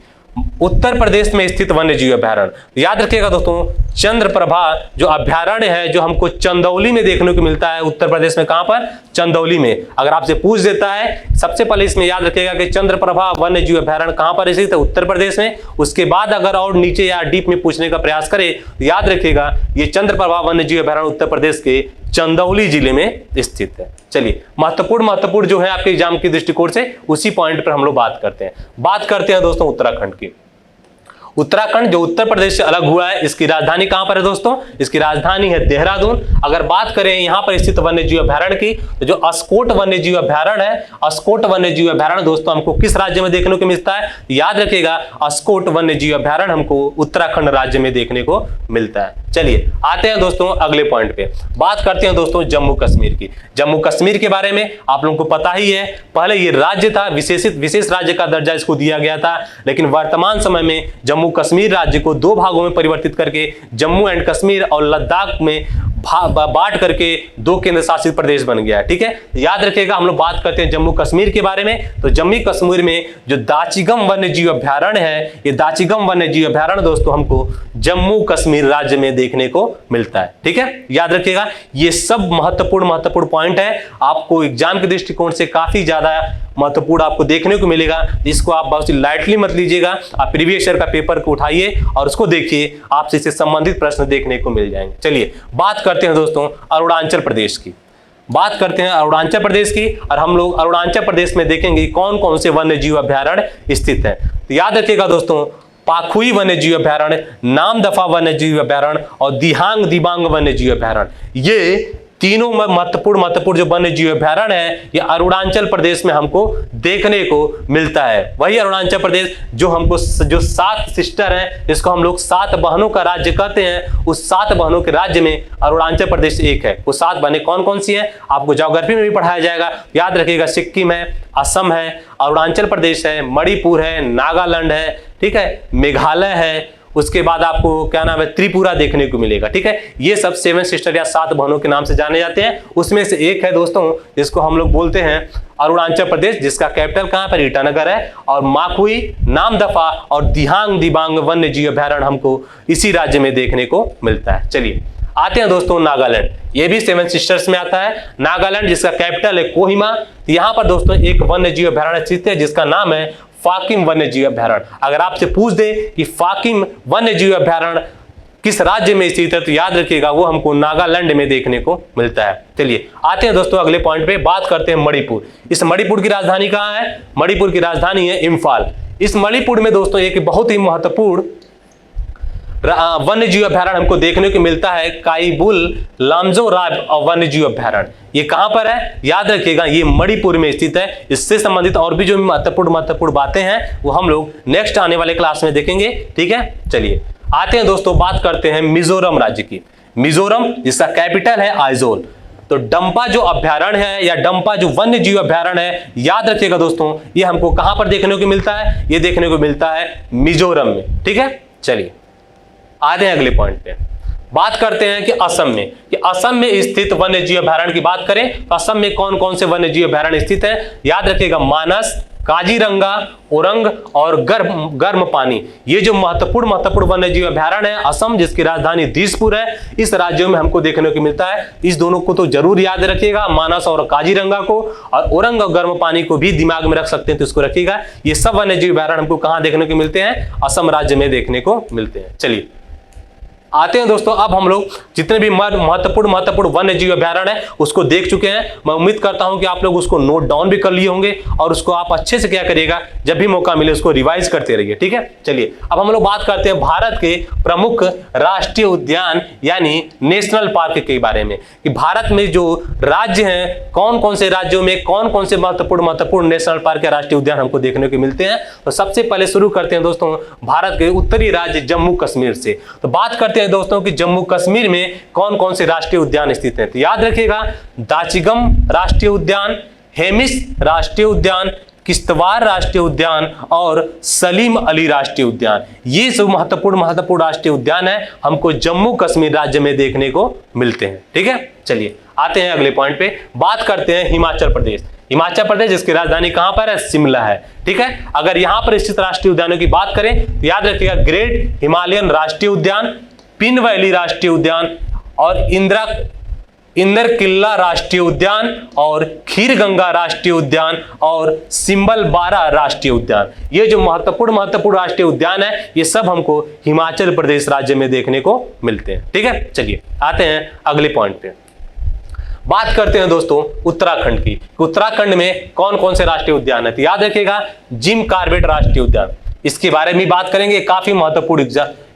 उत्तर प्रदेश में स्थित वन्य जीव अभयारण्य, याद रखिएगा दोस्तों चंद्रप्रभा जो अभयारण्य है जो हमको चंदौली में देखने को मिलता है। उत्तर प्रदेश में कहां पर, चंदौली में। अगर आपसे पूछ देता है सबसे पहले इसमें याद रखिएगा कि चंद्रप्रभा वन्य जीव अभयारण्य कहां पर स्थित है, उत्तर प्रदेश में। उसके बाद अगर और नीचे या डीप में पूछने का प्रयास करे तो याद रखिएगा ये चंद्रप्रभा वन्य जीव अभयारण्य उत्तर प्रदेश के चंदौली जिले में स्थित है। चलिए महत्वपूर्ण जो है आपके एग्जाम के दृष्टिकोण से, उसी पॉइंट पर हम लोग बात करते हैं। बात करते हैं दोस्तों उत्तराखंड की। उत्तराखंड जो उत्तर प्रदेश से अलग हुआ है, इसकी राजधानी कहां पर है दोस्तों, इसकी राजधानी है देहरादून। अगर बात करें यहां पर स्थित वन्य जीव अभयारण्य की, तो जो अस्कोट वन्य जीव अभयारण्य है, अस्कोट वन्य जीव अभयारण्य दोस्तों हमको किस राज्य में देखने को मिलता है, याद रखिएगा अस्कोट वन्य जीव अभयारण्य हमको उत्तराखंड राज्य में देखने को मिलता है। चलिए आते हैं दोस्तों अगले पॉइंट पे, बात करते हैं दोस्तों जम्मू कश्मीर की। जम्मू कश्मीर के बारे में आप लोगों को पता ही है, पहले ये राज्य था, विशेष राज्य का दर्जा इसको दिया गया था, लेकिन वर्तमान समय में जम्मू कश्मीर राज्य को दो भागों में परिवर्तित करके जम्मू एंड कश्मीर और लद्दाख में बांट करके दो केंद्र शासित प्रदेश बन गया है। ठीक है, याद रखिएगा हम लोग बात करते हैं जम्मू कश्मीर के बारे में। तो जम्मू कश्मीर में जो दाचिगम वन्य जीव अभयारण्य है, ये दाचिगम वन्य जीव अभयारण्य दोस्तों हमको जम्मू कश्मीर राज्य में देखने को मिलता है। ठीक है, याद रखिएगा ये सब महत्वपूर्ण पॉइंट है, आपको एग्जाम के दृष्टिकोण से काफी ज्यादा महत्वपूर्ण आपको देखने को मिलेगा। इसको आप बहुत ही लाइटली मत लीजिएगा, आप प्रीवियस ईयर का पेपर को उठाइए और उसको देखिए, आपसे इससे संबंधित प्रश्न देखने को मिल जाएंगे। चलिए बात करते हैं दोस्तों अरुणाचल प्रदेश की। बात करते हैं अरुणाचल प्रदेश की, और हम लोग अरुणाचल प्रदेश में देखेंगे कौन कौन से वन्य जीव अभयारण्य स्थित है। तो याद रखिएगा दोस्तों पाखुई वन्य जीव अभयारण्य, नामदफा वन्य जीव अभयारण्य और दिहांग दिबांग वन्य जीव अभयारण्य, ये तीनों महत्वपूर्ण जो वन्य जीव अभयारण्य है, ये अरुणाचल प्रदेश में हमको देखने को मिलता है। वही अरुणाचल प्रदेश जो हमको जो 7 सिस्टर हैं, जिसको हम लोग 7 बहनों का राज्य कहते हैं, उस 7 बहनों के राज्य में अरुणाचल प्रदेश एक है। वो 7 बहनें कौन कौन सी हैं आपको ज्योग्राफी में भी पढ़ाया जाएगा, याद रखिएगा सिक्किम है, असम है, अरुणाचल प्रदेश है, मणिपुर है, नागालैंड है, ठीक है, मेघालय है, उसके बाद आपको क्या नाम है त्रिपुरा देखने को मिलेगा। ठीक है, ये सब 7 सिस्टर या 7 बहनों के नाम से जाने जाते हैं। उसमें से एक है दोस्तों जिसको हम लोग बोलते हैं अरुणाचल प्रदेश, जिसका कैपिटल कहां पर ईटानगर है, और माखुई, नामदफा और दिहांग दिबांग वन्य जीव अभयारण्य हमको इसी राज्य में देखने को मिलता है। चलिए आते हैं दोस्तों नागालैंड, ये भी 7 सिस्टर्स में आता है। नागालैंड जिसका कैपिटल है कोहिमा, यहाँ पर दोस्तों एक वन्य जीव अभयारण्य स्थित है जिसका नाम है फाकिम वन्य जीव अभयारण्य। अगर आपसे पूछ दे कि फाकिम वन्य जीव अभयारण्य किस राज्य में स्थित है, तो याद रखिएगा वो हमको नागालैंड में देखने को मिलता है। चलिए आते हैं दोस्तों अगले पॉइंट पे, बात करते हैं मणिपुर। इस मणिपुर की राजधानी कहाँ है? मणिपुर की राजधानी है इम्फाल। इस मणिपुर में दोस्तों एक बहुत ही महत्वपूर्ण वन्य जीव अभ्यारण्य हमको देखने को मिलता है, काइबुल लामजो राब वन्य जीव अभ्यारण्य। ये कहां पर है? याद रखिएगा ये मणिपुर में स्थित है। इससे संबंधित और भी जो महत्वपूर्ण बातें हैं वो हम लोग नेक्स्ट आने वाले क्लास में देखेंगे, ठीक है। चलिए आते हैं दोस्तों, बात करते हैं मिजोरम राज्य की। मिजोरम जिसका कैपिटल है आइजोल। तो डंपा जो अभ्यारण्य है या डंपा जो वन्य जीव अभ्यारण्य है, याद रखिएगा दोस्तों ये हमको कहां पर देखने को मिलता है? ये देखने को मिलता है मिजोरम में, ठीक है। चलिए आते हैं अगले पॉइंट पे, बात करते हैं कि असम में, कि असम में स्थित वन्य जीव अभ्यारण्य की बात करें तो असम में कौन कौन से वन्य जीव अभ्यारण्य स्थित है? याद रखिएगा मानस, काजीरंगा, ओरंग और गर्म पानी। ये जो महत्वपूर्ण वन्य जीव अभ्यारण्य है असम, जिसकी राजधानी दिसपुर है, इस राज्यों में हमको देखने को मिलता है। इस दोनों को तो जरूर याद रखिएगा, मानस और काजीरंगा को, और ओरंग और गर्म पानी को भी दिमाग में रख सकते हैं तो इसको रखिएगा। ये सब वन्य जीव अभ्यारण्य हमको कहां देखने को मिलते हैं? असम राज्य में देखने को मिलते हैं। चलिए आते हैं दोस्तों, अब हम लोग जितने भी महत्वपूर्ण वन्य जीव अभ्यारण्य है उसको देख चुके हैं। मैं उम्मीद करता हूं कि आप लोग उसको नोट डाउन भी कर लिए होंगे और उसको आप अच्छे से क्या करिएगा, जब भी मौका मिले उसको रिवाइज करते रहिए, ठीक है। चलिए अब हम लोग बात करते हैं भारत के प्रमुख राष्ट्रीय उद्यान यानी नेशनल पार्क के बारे में, कि भारत में जो राज्य हैं, कौन कौन से राज्यों में कौन कौन से महत्वपूर्ण नेशनल पार्क या राष्ट्रीय उद्यान हमको देखने को मिलते हैं। तो सबसे पहले शुरू करते हैं दोस्तों भारत के उत्तरी राज्य जम्मू कश्मीर से। तो बात करते हैं दोस्तों कि जम्मू कश्मीर में कौन कौन से राष्ट्रीय उद्यान स्थित हैं। तो याद रखिएगा दाचिगम राष्ट्रीय उद्यान, हेमिस राष्ट्रीय उद्यान, किश्तवाड़ राष्ट्रीय उद्यान और सलीम अली राष्ट्रीय उद्यान। ये सब महत्वपूर्ण राष्ट्रीय उद्यान है, हमको जम्मू कश्मीर राज्य में देखने को मिलते हैं, ठीक है। चलिए आते हैं अगले पॉइंट पे, बात करते हैं हिमाचल प्रदेश। हिमाचल प्रदेश जिसकी राजधानी कहां पर है? शिमला है, ठीक है। अगर यहां पर स्थित राष्ट्रीय उद्यानों की बात करें तो याद रखिएगा ग्रेट हिमालयन राष्ट्रीय उद्यान, पिन वैली राष्ट्रीय उद्यान और इंदर किला राष्ट्रीय उद्यान और खीर गंगा राष्ट्रीय उद्यान और सिंबल बारा राष्ट्रीय उद्यान। ये जो महत्वपूर्ण राष्ट्रीय उद्यान है ये सब हमको हिमाचल प्रदेश राज्य में देखने को मिलते हैं, ठीक है। चलिए आते हैं अगले पॉइंट पे, बात करते हैं दोस्तों उत्तराखंड की। उत्तराखंड में कौन कौन से राष्ट्रीय उद्यान है? तो याद रखिएगा जिम कॉर्बेट राष्ट्रीय उद्यान, इसके बारे में बात करेंगे। काफी महत्वपूर्ण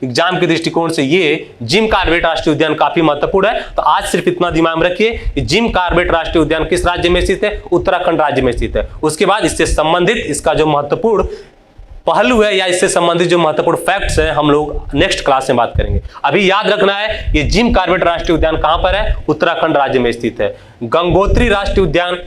एग्जाम के दृष्टिकोण से ये जिम कॉर्बेट राष्ट्रीय उद्यान काफी महत्वपूर्ण है। तो आज सिर्फ इतना दिमाग में रखिए कि जिम कॉर्बेट राष्ट्रीय उद्यान किस राज्य में स्थित है? उत्तराखंड राज्य में स्थित है। उसके बाद इससे संबंधित इसका जो महत्वपूर्ण पहलू है या इससे संबंधित जो महत्वपूर्ण फैक्ट्स हैं हम लोग नेक्स्ट क्लास में बात करेंगे। अभी याद रखना है ये जिम कॉर्बेट राष्ट्रीय उद्यान कहां पर है? उत्तराखंड राज्य में स्थित है। गंगोत्री राष्ट्रीय उद्यान,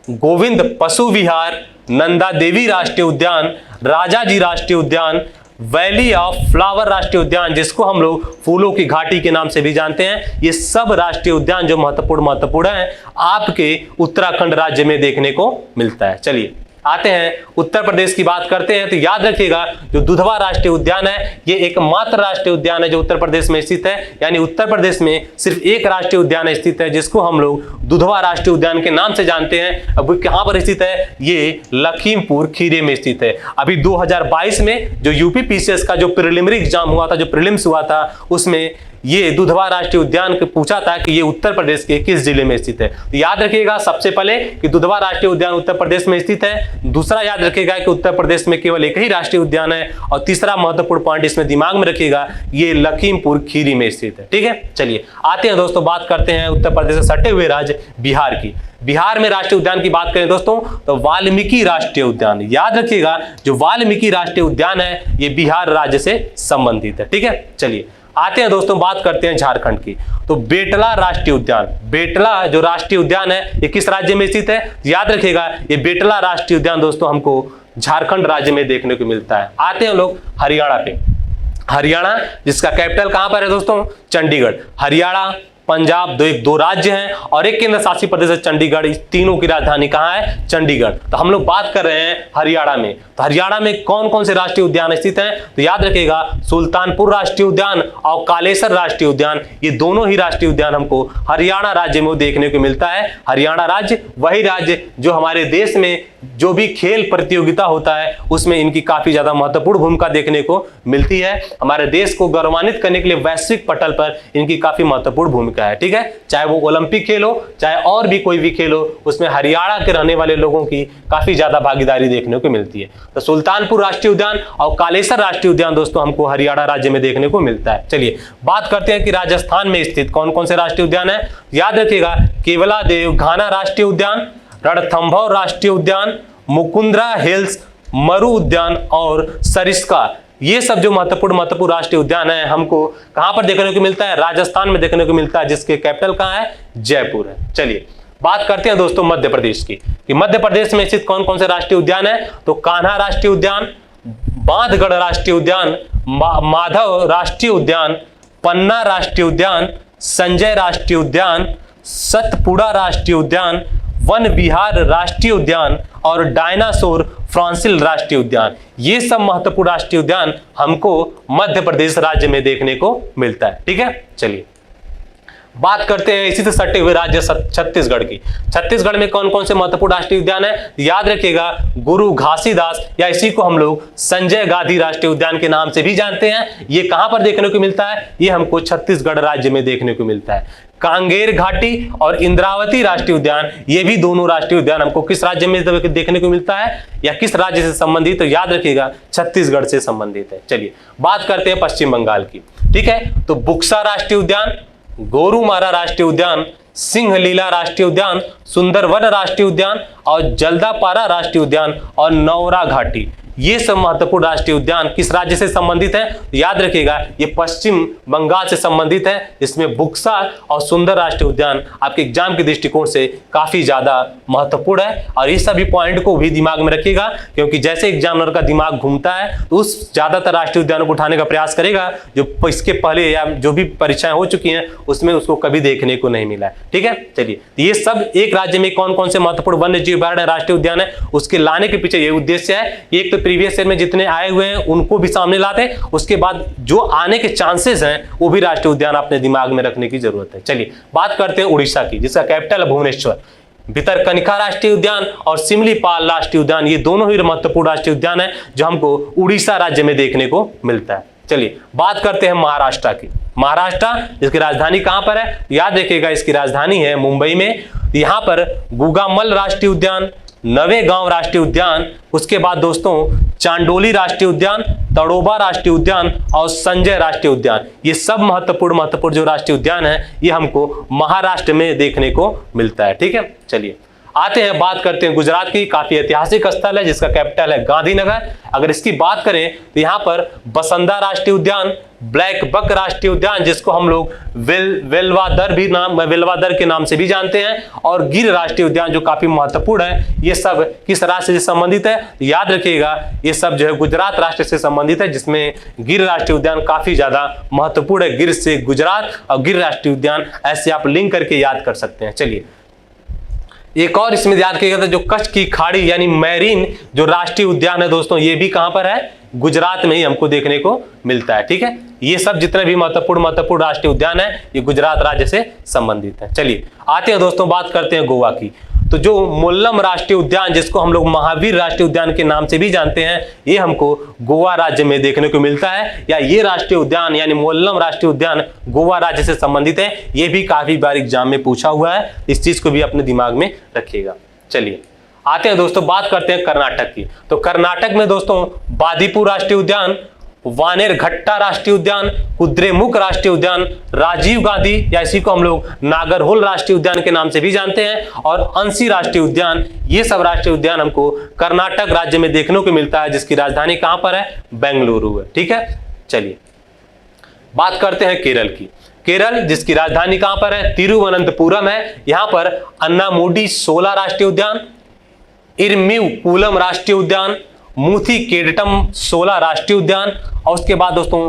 गोविंद पशु विहार, नंदा देवी राष्ट्रीय उद्यान, राजाजी राष्ट्रीय उद्यान, वैली ऑफ फ्लावर राष्ट्रीय उद्यान जिसको हम लोग फूलों की घाटी के नाम से भी जानते हैं, ये सब राष्ट्रीय उद्यान जो महत्वपूर्ण है आपके उत्तराखंड राज्य में देखने को मिलता है। चलिए आते हैं उत्तर प्रदेश की बात करते हैं। तो याद रखिएगा जो दुधवा राष्ट्रीय उद्यान है ये एकमात्र राष्ट्रीय उद्यान है जो उत्तर प्रदेश में स्थित है, यानी उत्तर प्रदेश में सिर्फ एक राष्ट्रीय उद्यान स्थित है जिसको हम लोग दुधवा राष्ट्रीय उद्यान के नाम से जानते हैं। अब कहां पर स्थित है? ये लखीमपुर खीरी में स्थित है। अभी 2022 में जो यूपी पीसीएस का जो प्रीलिमिनरी एग्जाम हुआ था, जो प्रीलिम्स हुआ था, उसमें ये दुधवा राष्ट्रीय उद्यान को पूछा था कि ये उत्तर प्रदेश के किस जिले में स्थित है। तो याद रखिएगा सबसे पहले कि दुधवा राष्ट्रीय उद्यान उत्तर प्रदेश में स्थित है। दूसरा याद रखिएगा कि उत्तर प्रदेश में केवल एक ही राष्ट्रीय उद्यान है। और तीसरा महत्वपूर्ण पॉइंट इसमें दिमाग में रखिएगा ये लखीमपुर खीरी में स्थित है, ठीक है। चलिए आते हैं दोस्तों, बात करते हैं उत्तर प्रदेश से सटे हुए राज्य बिहार की। बिहार में राष्ट्रीय उद्यान की बात करें दोस्तों तो वाल्मीकि राष्ट्रीय उद्यान। याद रखिएगा जो वाल्मीकि राष्ट्रीय उद्यान है ये बिहार राज्य से संबंधित है, ठीक है। चलिए आते हैं दोस्तों, बात करते हैं झारखंड की। तो बेटला राष्ट्रीय उद्यान, बेटला जो राष्ट्रीय उद्यान है ये किस राज्य में स्थित है? याद रखिएगा ये बेटला राष्ट्रीय उद्यान दोस्तों हमको झारखंड राज्य में देखने को मिलता है। आते हैं लोग हरियाणा पे। हरियाणा जिसका कैपिटल कहां पर है दोस्तों? चंडीगढ़। हरियाणा पंजाब दो राज्य हैं और एक केंद्र शासित प्रदेश है चंडीगढ़। इस तीनों की राजधानी कहाँ है? चंडीगढ़। तो हम लोग बात कर रहे हैं हरियाणा में। तो हरियाणा में कौन कौन से राष्ट्रीय उद्यान स्थित हैं? तो याद रखिएगा, सुल्तानपुर राष्ट्रीय उद्यान और कालेसर राष्ट्रीय उद्यान, ये दोनों ही राष्ट्रीय उद्यान हमको हरियाणा राज्य में देखने को मिलता है। हरियाणा राज्य वही राज्य जो हमारे देश में जो भी खेल प्रतियोगिता होता है उसमें इनकी काफी ज्यादा महत्वपूर्ण भूमिका देखने को मिलती है। हमारे देश को गौरवान्वित करने के लिए वैश्विक पटल पर इनकी काफी महत्वपूर्ण भूमिका है। ठीक है, चाहे वो ओलंपिक खेल हो, चाहे और भी कोई भी खेल हो, उसमें हरियाणा के रहने वाले लोगों की काफी ज्यादा भागीदारी देखने को मिलती है। तो सुल्तानपुर राष्ट्रीय उद्यान और कालेसर राष्ट्रीय उद्यान दोस्तों हमको हरियाणा राज्य में देखने को मिलता है। चलिए बात करते हैं कि राजस्थान में स्थित कौन कौन से राष्ट्रीय उद्यान है। याद रखिएगा, केवलादेव घाना राष्ट्रीय उद्यान, रणथंभौर राष्ट्रीय उद्यान, मुकुंदरा हिल्स मरु उद्यान और सरिस्का, ये सब जो महत्वपूर्ण राष्ट्रीय उद्यान है हमको कहां पर देखने को मिलता है? राजस्थान में देखने को मिलता है, जिसके कैपिटल कहां है? जयपुर है। चलिए बात करते हैं दोस्तों मध्य प्रदेश की, कि मध्य प्रदेश में स्थित कौन कौन से राष्ट्रीय उद्यान है। तो कान्हा राष्ट्रीय उद्यान, बांधगढ़ राष्ट्रीय उद्यान, माधव राष्ट्रीय उद्यान, पन्ना राष्ट्रीय उद्यान, संजय राष्ट्रीय उद्यान, सतपुड़ा राष्ट्रीय उद्यान, वन विहार राष्ट्रीय उद्यान और डायनासोर फ्रांसिल राष्ट्रीय उद्यान, ये सब महत्वपूर्ण राष्ट्रीय उद्यान हमको मध्य प्रदेश राज्य में देखने को मिलता है। ठीक है, चलिए बात करते हैं इसी से सटे हुए राज्य छत्तीसगढ़ की। छत्तीसगढ़ में कौन कौन से महत्वपूर्ण राष्ट्रीय उद्यान है? याद रखिएगा, गुरु घासीदास या इसी को हम लोग संजय गांधी राष्ट्रीय उद्यान के नाम से भी जानते हैं। ये कहां पर देखने को मिलता है? ये हमको छत्तीसगढ़ राज्य में देखने को मिलता है। कांगेर घाटी और इंद्रावती राष्ट्रीय उद्यान, ये भी दोनों राष्ट्रीय उद्यान हमको किस राज्य में देखने को मिलता है या किस राज्य से संबंधित? तो याद रखिएगा, छत्तीसगढ़ से संबंधित है। चलिए बात करते हैं पश्चिम बंगाल की। ठीक है, तो बुक्सा राष्ट्रीय उद्यान, गोरुमारा राष्ट्रीय उद्यान, सिंहलीला राष्ट्रीय उद्यान, सुंदरवन राष्ट्रीय उद्यान और जल्दापारा राष्ट्रीय उद्यान और नौरा घाटी, ये सब महत्वपूर्ण राष्ट्रीय उद्यान किस राज्य से संबंधित है? याद रखिएगा, ये पश्चिम बंगाल से संबंधित है। इसमें बुक्सा और सुंदर राष्ट्रीय उद्यान आपके एग्जाम के दृष्टिकोण से काफी ज्यादा महत्वपूर्ण है और इस सभी पॉइंट को भी दिमाग में रखिएगा, क्योंकि जैसे एग्जामिनर का दिमाग घूमता है तो उस ज्यादातर राष्ट्रीय उद्यानों को उठाने का प्रयास करेगा जो इसके पहले या जो भी परीक्षाएं हो चुकी हैं उसमें उसको कभी देखने को नहीं मिला है। ठीक है, चलिए ये सब एक राज्य में कौन कौन से महत्वपूर्ण वन्य जीव अभयारण्य राष्ट्रीय उद्यान है उसके लाने के पीछे ये उद्देश्य है। एक तो प्रीवियस ईयर में जितने आए हुए हैं उनको भी सामने लाते, उसके बाद जो आने के चांसेस हैं वो भी राष्ट्रीय उद्यान अपने दिमाग में रखने की जरूरत है। चलिए बात करते हैं उड़ीसा की, जिसका कैपिटल है भुवनेश्वर। भितरकनिका राष्ट्रीय उद्यान और सिमलीपाल राष्ट्रीय उद्यान, ये दोनों ही महत्वपूर्ण राष्ट्रीय उद्यान है जो हमको उड़ीसा राज्य में देखने को मिलता है। चलिए बात करते हैं महाराष्ट्र की। महाराष्ट्र, इसकी राजधानी कहां पर है? याद रखिएगा, इसकी राजधानी है मुंबई में। यहां पर गुगामल राष्ट्रीय उद्यान, नवेगांव राष्ट्रीय उद्यान, उसके बाद दोस्तों चांडोली राष्ट्रीय उद्यान, तड़ोबा राष्ट्रीय उद्यान और संजय राष्ट्रीय उद्यान, ये सब महत्वपूर्ण जो राष्ट्रीय उद्यान है ये हमको महाराष्ट्र में देखने को मिलता है। ठीक है, चलिए आते हैं, बात करते हैं गुजरात की। काफी ऐतिहासिक स्थल है जिसका कैपिटल है गांधीनगर। अगर इसकी बात करें तो यहाँ पर बसंदा राष्ट्रीय उद्यान, ब्लैक बक राष्ट्रीय उद्यान जिसको हम लोग वेलवादर के नाम से भी जानते हैं, और गिर राष्ट्रीय उद्यान जो काफी महत्वपूर्ण है, ये सब किस राज्य से संबंधित है? याद रखिएगा, ये सब जो है गुजरात राष्ट्र से संबंधित है, जिसमें गिर राष्ट्रीय उद्यान काफी ज्यादा महत्वपूर्ण है। गिर से गुजरात और गिर राष्ट्रीय उद्यान ऐसे आप लिंक करके याद कर सकते हैं। चलिए एक और इसमें याद किया था, जो कच्छ की खाड़ी यानी मैरीन जो राष्ट्रीय उद्यान है दोस्तों, ये भी कहां पर है? गुजरात में ही हमको देखने को मिलता है। ठीक है, ये सब जितने भी महत्वपूर्ण राष्ट्रीय उद्यान है ये गुजरात राज्य से संबंधित है। चलिए आते हैं दोस्तों, बात करते हैं गोवा की। तो जो मोल्लम राष्ट्रीय उद्यान जिसको हम लोग महावीर राष्ट्रीय उद्यान के नाम से भी जानते हैं, ये हमको गोवा राज्य में देखने को मिलता है, या ये राष्ट्रीय उद्यान यानी मोल्लम राष्ट्रीय उद्यान गोवा राज्य से संबंधित है। ये भी काफी बार एग्जाम में पूछा हुआ है, इस चीज को भी अपने दिमाग में रखिएगा। चलिए आते हैं दोस्तों, बात करते हैं कर्नाटक की। तो कर्नाटक में दोस्तों बादीपुर राष्ट्रीय उद्यान, वानेरघट्टा राष्ट्रीय उद्यान, कुद्रेमुख राष्ट्रीय उद्यान, राजीव गांधी या इसी को हम लोग नागरहोल राष्ट्रीय उद्यान के नाम से भी जानते हैं, और अंसी राष्ट्रीय उद्यान, ये सब राष्ट्रीय उद्यान हमको कर्नाटक राज्य में देखने को मिलता है, जिसकी राजधानी कहां पर है? बेंगलुरु है। ठीक है, चलिए बात करते हैं केरल की। केरल जिसकी राजधानी कहां पर है? तिरुवनंतपुरम है। यहां पर अन्नामुडी 16 राष्ट्रीय उद्यान, इरमिकुलम राष्ट्रीय उद्यान, मूथी केडटम 16 राष्ट्रीय उद्यान, और उसके बाद दोस्तों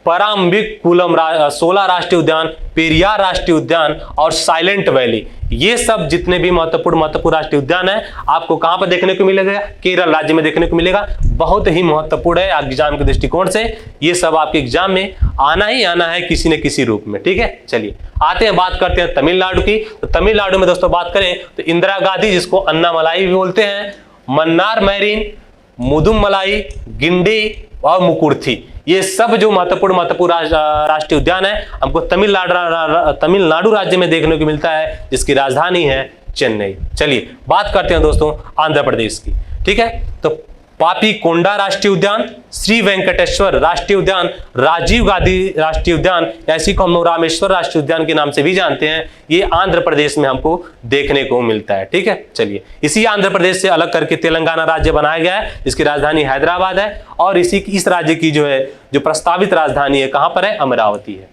पराम्बिकुलम 16 राष्ट्रीय उद्यान, पेरियार राष्ट्रीय उद्यान और साइलेंट वैली, ये सब जितने भी महत्वपूर्ण राष्ट्रीय उद्यान है आपको कहां पर देखने को मिलेगा? केरल राज्य में देखने को मिलेगा। बहुत ही महत्वपूर्ण है एग्जाम के दृष्टिकोण से, ये सब आपके एग्जाम में आना ही आना है किसी न किसी रूप में। ठीक है, चलिए आते हैं, बात करते हैं तमिलनाडु की। तो तमिलनाडु में दोस्तों बात करें तो इंदिरा गांधी, जिसको अन्नामलाई भी बोलते हैं, मन्नार मैरीन, मुदुमलाई, गिंडी और मुकुर्थी, ये सब जो महत्वपूर्ण राष्ट्रीय उद्यान है हमको तमिलनाडु राज्य में देखने को मिलता है, जिसकी राजधानी है चेन्नई। चलिए बात करते हैं दोस्तों आंध्र प्रदेश की। ठीक है, तो पापी कोंडा राष्ट्रीय उद्यान, श्री वेंकटेश्वर राष्ट्रीय उद्यान, राजीव गांधी राष्ट्रीय उद्यान, ऐसी को हम लोग रामेश्वर राष्ट्रीय उद्यान के नाम से भी जानते हैं, ये आंध्र प्रदेश में हमको देखने को मिलता है। ठीक है, चलिए इसी आंध्र प्रदेश से अलग करके तेलंगाना राज्य बनाया गया है, इसकी राजधानी हैदराबाद है, और इस राज्य की जो प्रस्तावित राजधानी है कहां पर है? अमरावती है।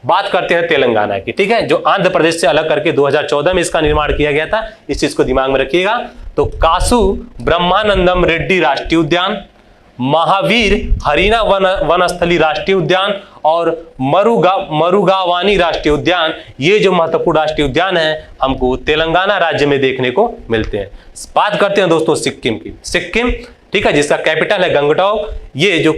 बात करते हैं तेलंगाना की। ठीक है, जो आंध्र प्रदेश से अलग करके 2014 में इसका निर्माण किया गया था, इस चीज को दिमाग में रखिएगा। तो कासु ब्रह्मानंदम रेड्डी राष्ट्रीय उद्यान, महावीर हरिना वनस्थली राष्ट्रीय उद्यान और मरुगावानी राष्ट्रीय उद्यान, ये जो महत्वपूर्ण राष्ट्रीय उद्यान है हमको तेलंगाना राज्य में देखने को मिलते हैं। बात करते हैं दोस्तों सिक्किम की। सिक्किम, ठीक है, जिसका कैपिटल है गंगटोक, ये जो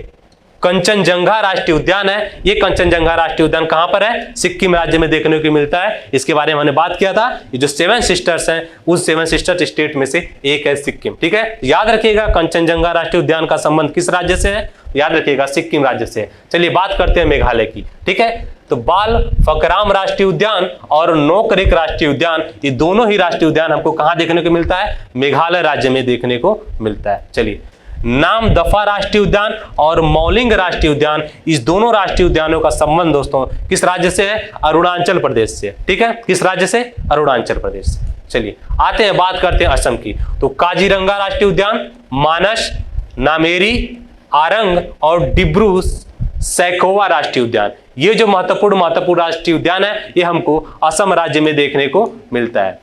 कंचनजंगा राष्ट्रीय उद्यान है, ये कंचनजंगा राष्ट्रीय उद्यान कहां पर है? सिक्किम राज्य में देखने को मिलता है। इसके बारे में हमने बात किया था, ये जो 7 सिस्टर्स हैं उस 7 सिस्टर स्टेट में से एक है सिक्किम। ठीक है, याद रखिएगा कंचनजंगा राष्ट्रीय उद्यान का संबंध किस राज्य से है? याद रखिएगा सिक्किम राज्य से। चलिए बात करते हैं मेघालय की। ठीक है, तो बाल फकराम राष्ट्रीय उद्यान और नोकरेक राष्ट्रीय उद्यान, ये दोनों ही राष्ट्रीय उद्यान हमको कहां देखने को मिलता है? मेघालय राज्य में देखने को मिलता है। चलिए नामदफा राष्ट्रीय उद्यान और मौलिंग राष्ट्रीय उद्यान, इस दोनों राष्ट्रीय उद्यानों का संबंध दोस्तों किस राज्य से है? अरुणाचल प्रदेश से। ठीक है, किस राज्य से? अरुणाचल प्रदेश से। चलिए आते हैं, बात करते हैं असम की। तो काजीरंगा राष्ट्रीय उद्यान, मानस, नामेरी, आरंग और डिब्रू सैखोवा राष्ट्रीय उद्यान, ये जो महत्वपूर्ण राष्ट्रीय उद्यान है ये हमको असम राज्य में देखने को मिलता है।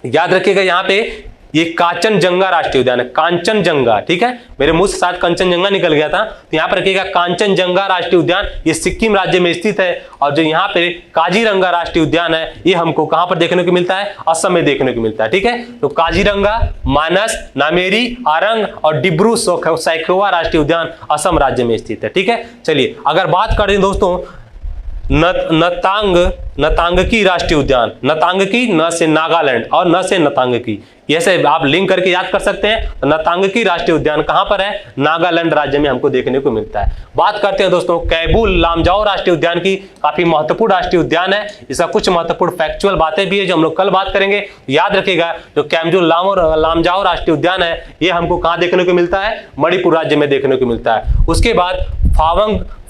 याद रखिएगा यहाँ पे ये कांचनजंगा राष्ट्रीय उद्यान है, कांचनजंगा। ठीक है, मेरे मुंह से साथ कंचनजंगा निकल गया था, तो यहाँ पर रखिएगा कांचनजंगा राष्ट्रीय उद्यान, ये सिक्किम राज्य में स्थित है। और जो यहाँ पे काजीरंगा राष्ट्रीय उद्यान है ये हमको कहां पर देखने को मिलता है? असम में देखने को मिलता है। ठीक है, तो काजीरंगा, मानस, नामेरी, आरंग और डिब्रू सैखोवा राष्ट्रीय उद्यान असम राज्य में स्थित है। ठीक है, चलिए अगर बात करें दोस्तों नतांगकी राष्ट्रीय उद्यान, नतांगकी, न से नागालैंड और न से नतांगकी, ऐसे आप लिंक करके याद कर सकते हैं। नतांगकी राष्ट्रीय उद्यान कहां पर है? नागालैंड राज्य में हमको देखने को मिलता है। बात करते हैं दोस्तों कैबुल लामजाओ राष्ट्रीय उद्यान की, काफी महत्वपूर्ण राष्ट्रीय उद्यान है, इसका कुछ महत्वपूर्ण फैक्चुअल बातें भी है जो हम लोग कल बात करेंगे। याद रखिएगा जो कैबुल लामजाओ राष्ट्रीय उद्यान है ये हमको कहां देखने को मिलता है? मणिपुर राज्य में देखने को मिलता है। उसके बाद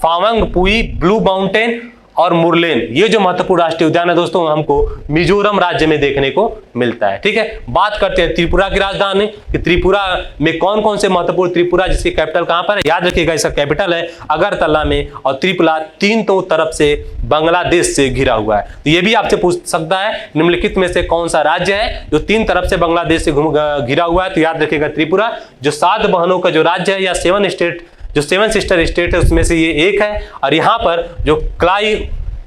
फावंग पुई, ब्लू माउंटेन और मुरलेन, ये जो महत्वपूर्ण राष्ट्रीय उद्यान है दोस्तों हमको मिजोरम राज्य में देखने को मिलता है। ठीक है, बात करते हैं त्रिपुरा की राजधानी कि त्रिपुरा में कौन कौन से महत्वपूर्ण, त्रिपुरा जिसकी कैपिटल कहां पर है? याद रखिएगा इसका कैपिटल है अगरतला में, और त्रिपुरा तीनों तरफ से बांग्लादेश से घिरा हुआ है। तो ये भी आपसे पूछ सकता है निम्नलिखित में से कौन सा राज्य है जो 3 तरफ से बांग्लादेश से घिरा हुआ है? तो याद रखिएगा त्रिपुरा। जो 7 बहनों का जो राज्य है या 7 स्टेट, जो 7 सिस्टर स्टेट है उसमें से ये एक है। और यहाँ पर जो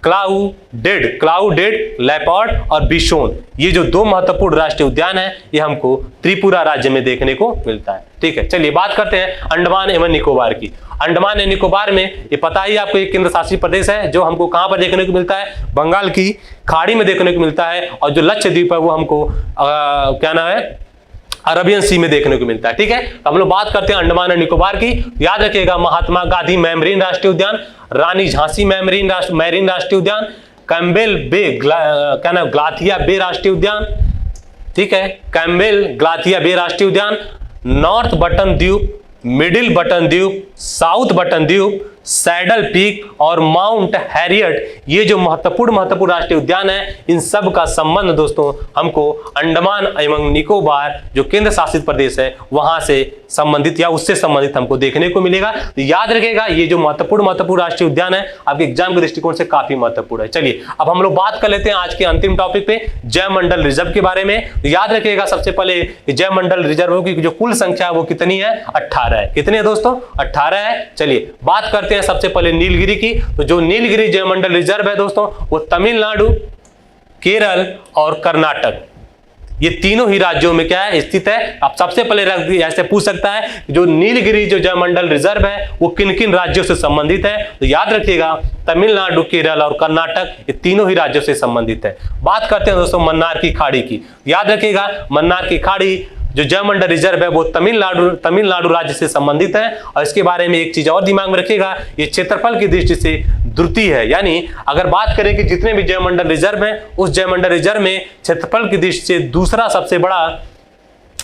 क्लाउडेड, लेपर्ड और बिशोन, ये जो 2 महत्वपूर्ण राष्ट्रीय उद्यान है ये हमको त्रिपुरा राज्य में देखने को मिलता है। ठीक है, चलिए बात करते हैं अंडमान एवं निकोबार की। अंडमान एवं निकोबार में ये पता ही आपको एक केंद्र शासित प्रदेश है जो हमको कहां पर देखने को मिलता है? बंगाल की खाड़ी में देखने को मिलता है। और जो लक्षद्वीप है वो हमको क्या नाम है? अरबियन सी में देखने को मिलता है। ठीक है, हम लोग बात करते हैं अंडमान और निकोबार की। याद रखिएगा महात्मा गांधी मैमरीन राष्ट्रीय उद्यान, रानी झांसी मैरीन राष्ट्रीय उद्यान, कैम्बेल बे ग्लाथिया बे राष्ट्रीय उद्यान। ठीक है, कैम्बेल ग्लाथिया बे राष्ट्रीय उद्यान, नॉर्थ बटन द्वीप, मिडिल बटन द्वीप, साउथ बटन द्वीप, सैडल पीक और माउंट हैरियट, ये जो महत्वपूर्ण राष्ट्रीय उद्यान है इन सब का संबंध दोस्तों हमको अंडमान एवं निकोबार जो केंद्र शासित प्रदेश है वहां से संबंधित या उससे संबंधित हमको देखने को मिलेगा। तो याद रखिएगा ये जो महत्वपूर्ण राष्ट्रीय उद्यान है आपके एग्जाम के दृष्टिकोण से काफी महत्वपूर्ण है। चलिए अब हम लोग बात कर लेते हैं आज के अंतिम टॉपिक पे जयमंडल रिजर्व के बारे में। तो याद रखिएगा सबसे पहले जयमंडल रिजर्व की जो कुल संख्या है वो कितनी है? 18 है। कितनी है दोस्तों? 18 है। चलिए बात करते हैं हैं सबसे पहले नीलगिरी की। तो जो नीलगिरी जैवमंडल रिजर्व है दोस्तों, वो तमिलनाडु, केरल और कर्नाटक, ये तीनों ही राज्यों में क्या है, स्थित है। आप सबसे पहले ऐसे पूछ सकता है जो नीलगिरी जो जैवमंडल रिजर्व है वो किन किन राज्यों से संबंधित है, तो याद रखिएगा तमिलनाडु, केरल और कर्नाटक, ये तीनों ही राज्यों से संबंधित है। बात करते हैं दोस्तों मन्नार की खाड़ी की। याद रखिएगा मन्नार की खाड़ी जो जैवमंडल रिजर्व है वो तमिलनाडु राज्य से संबंधित है। और इसके बारे में एक चीज और दिमाग में रखिएगा, ये क्षेत्रफल की दृष्टि से द्वितीय है। यानी अगर बात करें कि जितने भी जैवमंडल रिजर्व हैं, उस जैवमंडल रिजर्व में क्षेत्रफल की दृष्टि से दूसरा सबसे बड़ा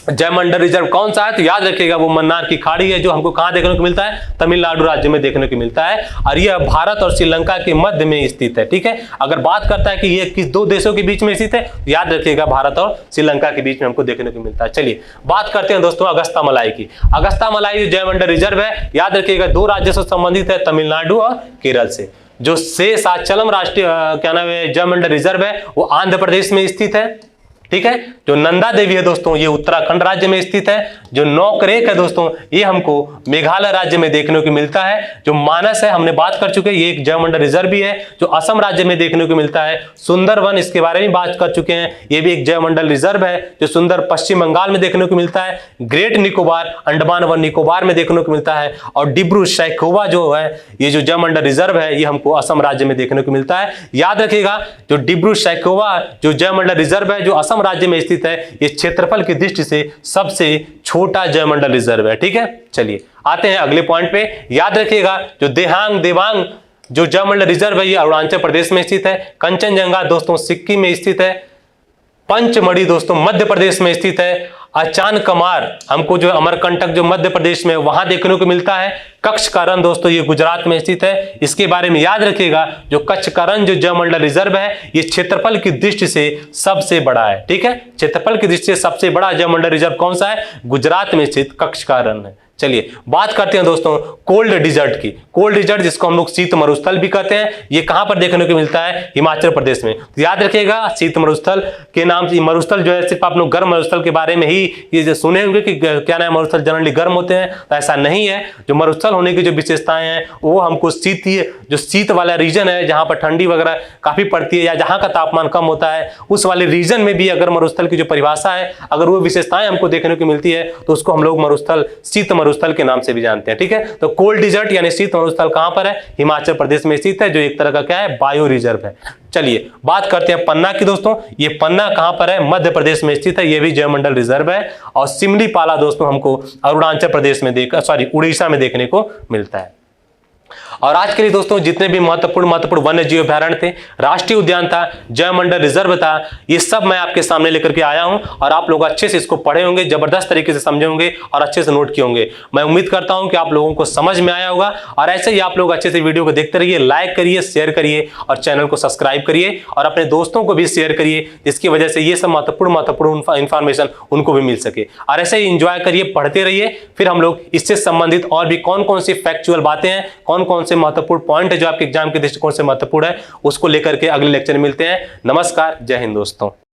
जैवमंडल रिजर्व कौन सा है, तो याद रखिएगा वो मन्नार की खाड़ी है, जो हमको कहां देखने को मिलता है, तमिलनाडु राज्य में देखने को मिलता है। और यह भारत और श्रीलंका के मध्य में स्थित है। ठीक है, अगर बात करता है कि ये किस दो देशों के बीच में स्थित है, तो याद रखिएगा भारत और श्रीलंका के बीच में हमको देखने को मिलता है। चलिए बात करते हैं दोस्तों अगस्त्यामलाई की। अगस्त्यामलाई जैवमंडल रिजर्व है, याद रखिएगा दो राज्यों से संबंधित है, तमिलनाडु और केरल से। जो शेषाचलम राष्ट्रीय क्या नाम है जैवमंडल रिजर्व है, वो आंध्र प्रदेश में स्थित है। ठीक है, जो नंदा देवी है दोस्तों, ये उत्तराखंड राज्य में स्थित है। जो नौकरेक है दोस्तों, ये हमको मेघालय राज्य में देखने को मिलता है। जो मानस है हमने बात कर चुके हैं, ये एक जैवमंडल रिजर्व भी है जो असम राज्य में देखने को मिलता है। सुंदरवन, इसके बारे में बात कर चुके हैं, ये भी एक जैवमंडल रिजर्व है जो सुंदर पश्चिम बंगाल में देखने को मिलता है। ग्रेट निकोबार, अंडमान व निकोबार में देखने को मिलता है। और डिब्रू सैखोवा जो है, ये जो जैवमंडल रिजर्व है, ये हमको असम राज्य में देखने को मिलता है। याद रखिएगा जो डिब्रू सैखोवा जो जैवमंडल रिजर्व है, जो असम राज्य में स्थित है, ये क्षेत्रफल की दृष्टि से सबसे छोटा जैवमंडल रिजर्व है। ठीक है, चलिए आते हैं अगले पॉइंट पे। याद रखिएगा जो देवांग जो जैवमंडल रिजर्व है, ये अरुणाचल प्रदेश में स्थित है। कंचनजंगा दोस्तों सिक्किम में स्थित है। पंचमढ़ी दोस्तों मध्य प्रदेश में स्थित है। अचानकमार हमको जो अमरकंटक जो मध्य प्रदेश में वहां देखने को मिलता है। कच्छ का रण दोस्तों ये गुजरात में स्थित है। इसके बारे में याद रखिएगा जो कच्छ का रण जो जैवमंडल रिजर्व है, ये क्षेत्रफल की दृष्टि से सबसे बड़ा है। ठीक है, क्षेत्रफल की दृष्टि से सबसे बड़ा जैवमंडल रिजर्व कौन सा है, गुजरात में स्थित कच्छ का रण है। चलिए बात करते हैं दोस्तों कोल्ड डिजर्ट की। कोल्ड डिजर्ट जिसको हम लोग शीत मरुस्थल भी कहते हैं, ये कहां पर देखने को मिलता है, हिमाचल प्रदेश में। तो याद रखिएगा शीत मरुस्थल के नाम से, मरुस्थल जो है सिर्फ आप लोग गर्म मरुस्थल के बारे में ही ये जो सुने होंगे कि क्या नाम मरुस्थल जनरली गर्म होते हैं, तो ऐसा नहीं है। जो मरुस्थल होने की जो विशेषताएं हैं वो हमको शीत वाला रीजन है, जहां पर ठंडी वगैरह काफी पड़ती है या जहां का तापमान कम होता है, उस वाले रीजन में भी अगर मरुस्थल की जो परिभाषा है, अगर वो विशेषताएं हमको देखने को मिलती है, तो उसको हम लोग मरुस्थल शीत मरुस्थल के नाम से भी जानते हैं। ठीक है, तो कोल्ड डिजर्ट यानी शीत मरुस्थल कहां पर है, हिमाचल प्रदेश में स्थित है, जो एक तरह का क्या है, बायो रिजर्व है। चलिए बात करते हैं पन्ना की दोस्तों। ये पन्ना कहां पर है, मध्य प्रदेश में स्थित है, ये भी जैवमंडल रिजर्व है। और सिमलीपाला दोस्तों हमको अरुणाचल प्रदेश में उड़ीसा में देखने को मिलता है। और आज के लिए दोस्तों जितने भी महत्वपूर्ण वन्य जीव अभ्यारण्य थे, राष्ट्रीय उद्यान था, जैवमंडल रिजर्व था, ये सब मैं आपके सामने लेकर के आया हूं। और आप लोग अच्छे से इसको पढ़े होंगे, जबरदस्त तरीके से समझे होंगे और अच्छे से नोट किए होंगे। मैं उम्मीद करता हूं कि आप लोगों को समझ में आया होगा। और ऐसे ही आप लोग अच्छे से वीडियो को देखते रहिए, लाइक करिए, शेयर करिए और चैनल को सब्सक्राइब करिए और अपने दोस्तों को भी शेयर करिए, जिसकी वजह से ये सब महत्वपूर्ण इंफॉर्मेशन उनको भी मिल सके। और ऐसे ही इंजॉय करिए, पढ़ते रहिए। फिर हम लोग इससे संबंधित और भी कौन कौन सी फैक्चुअल बातें हैं, कौन कौन से महत्वपूर्ण पॉइंट है जो आपके एग्जाम के दृष्टिकोण से महत्वपूर्ण है, उसको लेकर के अगले लेक्चर में मिलते हैं। नमस्कार, जय हिंद दोस्तों।